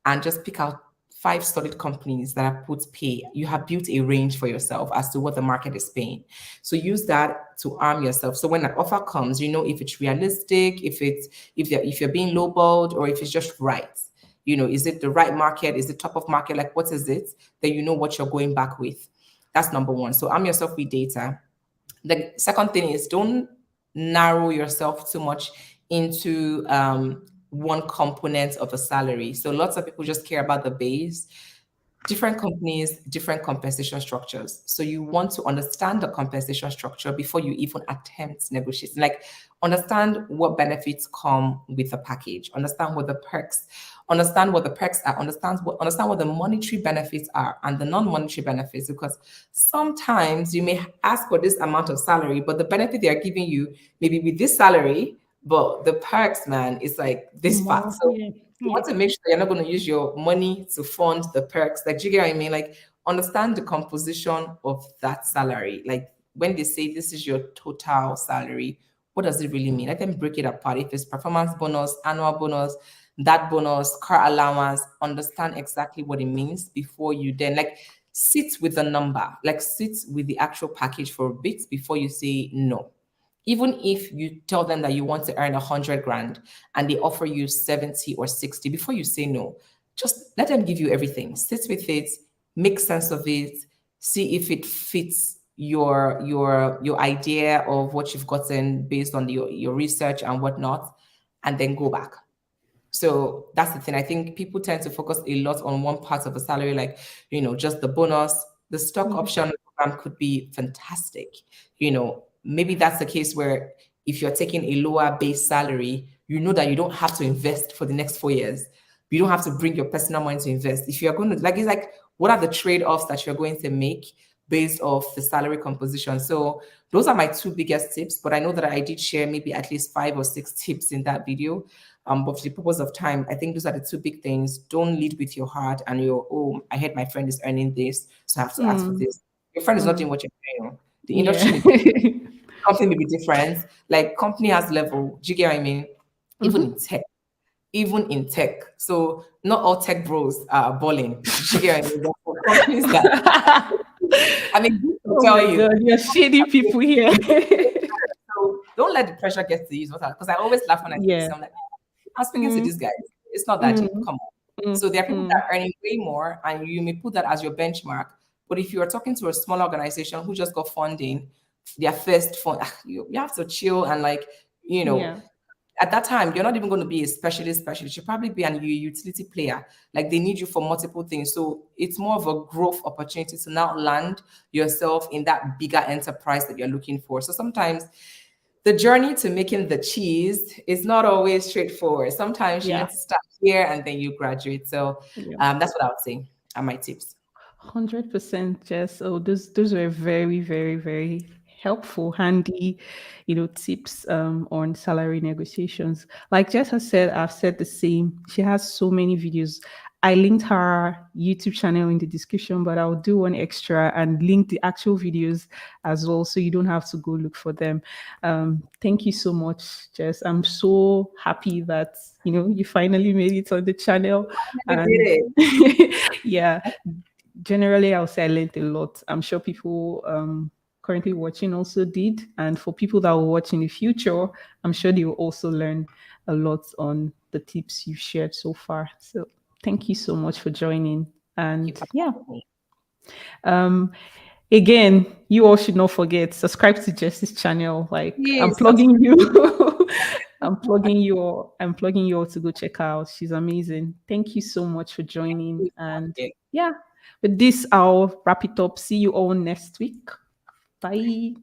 and just pick out 5 solid companies that have put pay. You have built a range for yourself as to what the market is paying. So use that to arm yourself. So when an offer comes, you know if it's realistic, if you're being lowballed, or if it's just right. Is it the right market? Is it top of market? Like what is it? That you know what you're going back with. That's number one. So arm yourself with data. The second thing is don't narrow yourself too much into one component of a salary. So lots of people just care about the base. Different companies, different compensation structures. So you want to understand the compensation structure before you even attempt negotiating. Like understand what benefits come with the package, understand what the perks, understand what the perks are, understand what the monetary benefits are and the non-monetary benefits. Because sometimes you may ask for this amount of salary, but the benefit they are giving you maybe with this salary, but the perks, man, is like this fat. More. So Yeah. you Yeah. want to make sure you're not going to use your money to fund the perks. Like, do you get what I mean? Like, understand the composition of that salary. Like, when they say this is your total salary, what does it really mean? Let them break it apart. If it's performance bonus, annual bonus, that bonus, car allowance, understand exactly what it means before you then, like, sit with the number, like, sit with the actual package for a bit before you say no. Even if you tell them that you want to earn 100 grand and they offer you 70 or 60, before you say no, just let them give you everything. Sit with it, make sense of it, see if it fits your idea of what you've gotten based on your research and whatnot, and then go back. So that's the thing. I think people tend to focus a lot on one part of a salary, like, just the bonus. The stock Yeah. option program could be fantastic. Maybe that's the case where if you're taking a lower base salary, you know that you don't have to invest for the next 4 years. You don't have to bring your personal money to invest. If you're going to, like, it's like, what are the trade-offs that you're going to make based off the salary composition? So those are my two biggest tips, but I know that I did share maybe at least 5 or 6 tips in that video. But for the purpose of time, I think those are the two big things. Don't lead with your heart and oh, I heard my friend is earning this, so I have to ask for Mm. this. Your friend is not doing Mm. what you're doing. The Yeah. industry may be, company may be different. Like company has level. Do you get what I mean? Even in Mhm. tech, even in tech. So not all tech bros are balling. Do you get what I mean? There are companies that, I mean, this will Oh tell my you. God, you're shady people here. So don't let the pressure get to you. Because I always laugh when I see this. Yeah. I'm like, I'm speaking to Mm. these guys. It's not that deep. Mm. Come on. Mm. So there are people that Mm. are earning way more, and you may put that as your benchmark. But if you are talking to a small organization who just got funding, their first fund, you have to chill and like, you know, Yeah. at that time, you're not even going to be a specialist. You'll probably be an utility player. Like they need you for multiple things. So it's more of a growth opportunity to now land yourself in that bigger enterprise that you're looking for. So sometimes the journey to making the cheese is not always straightforward. Sometimes you Yeah. need to start here and then you graduate. So Yeah. that's what I would say are my tips. 100%, Jess. Oh, those were very, very, very helpful, handy, tips on salary negotiations. Like Jess has said, I've said the same. She has so many videos. I linked her YouTube channel in the description, but I'll do one extra and link the actual videos as well, so you don't have to go look for them. Thank you so much, Jess. I'm so happy that you finally made it on the channel, I did and it. yeah, generally I'll say I learned a lot. I'm sure people currently watching also did, and for people that will watch in the future, I'm sure they will also learn a lot on the tips you've shared so far. So thank you so much for joining. Thank you And for yeah, having me. um again, you all should not forget, subscribe to Jess's channel. Like, I'm Please plugging you. subscribe. I'm plugging you all to go check her out. She's amazing. Thank you so much for joining. And yeah, with this, I'll wrap it up. See you all next week. Bye.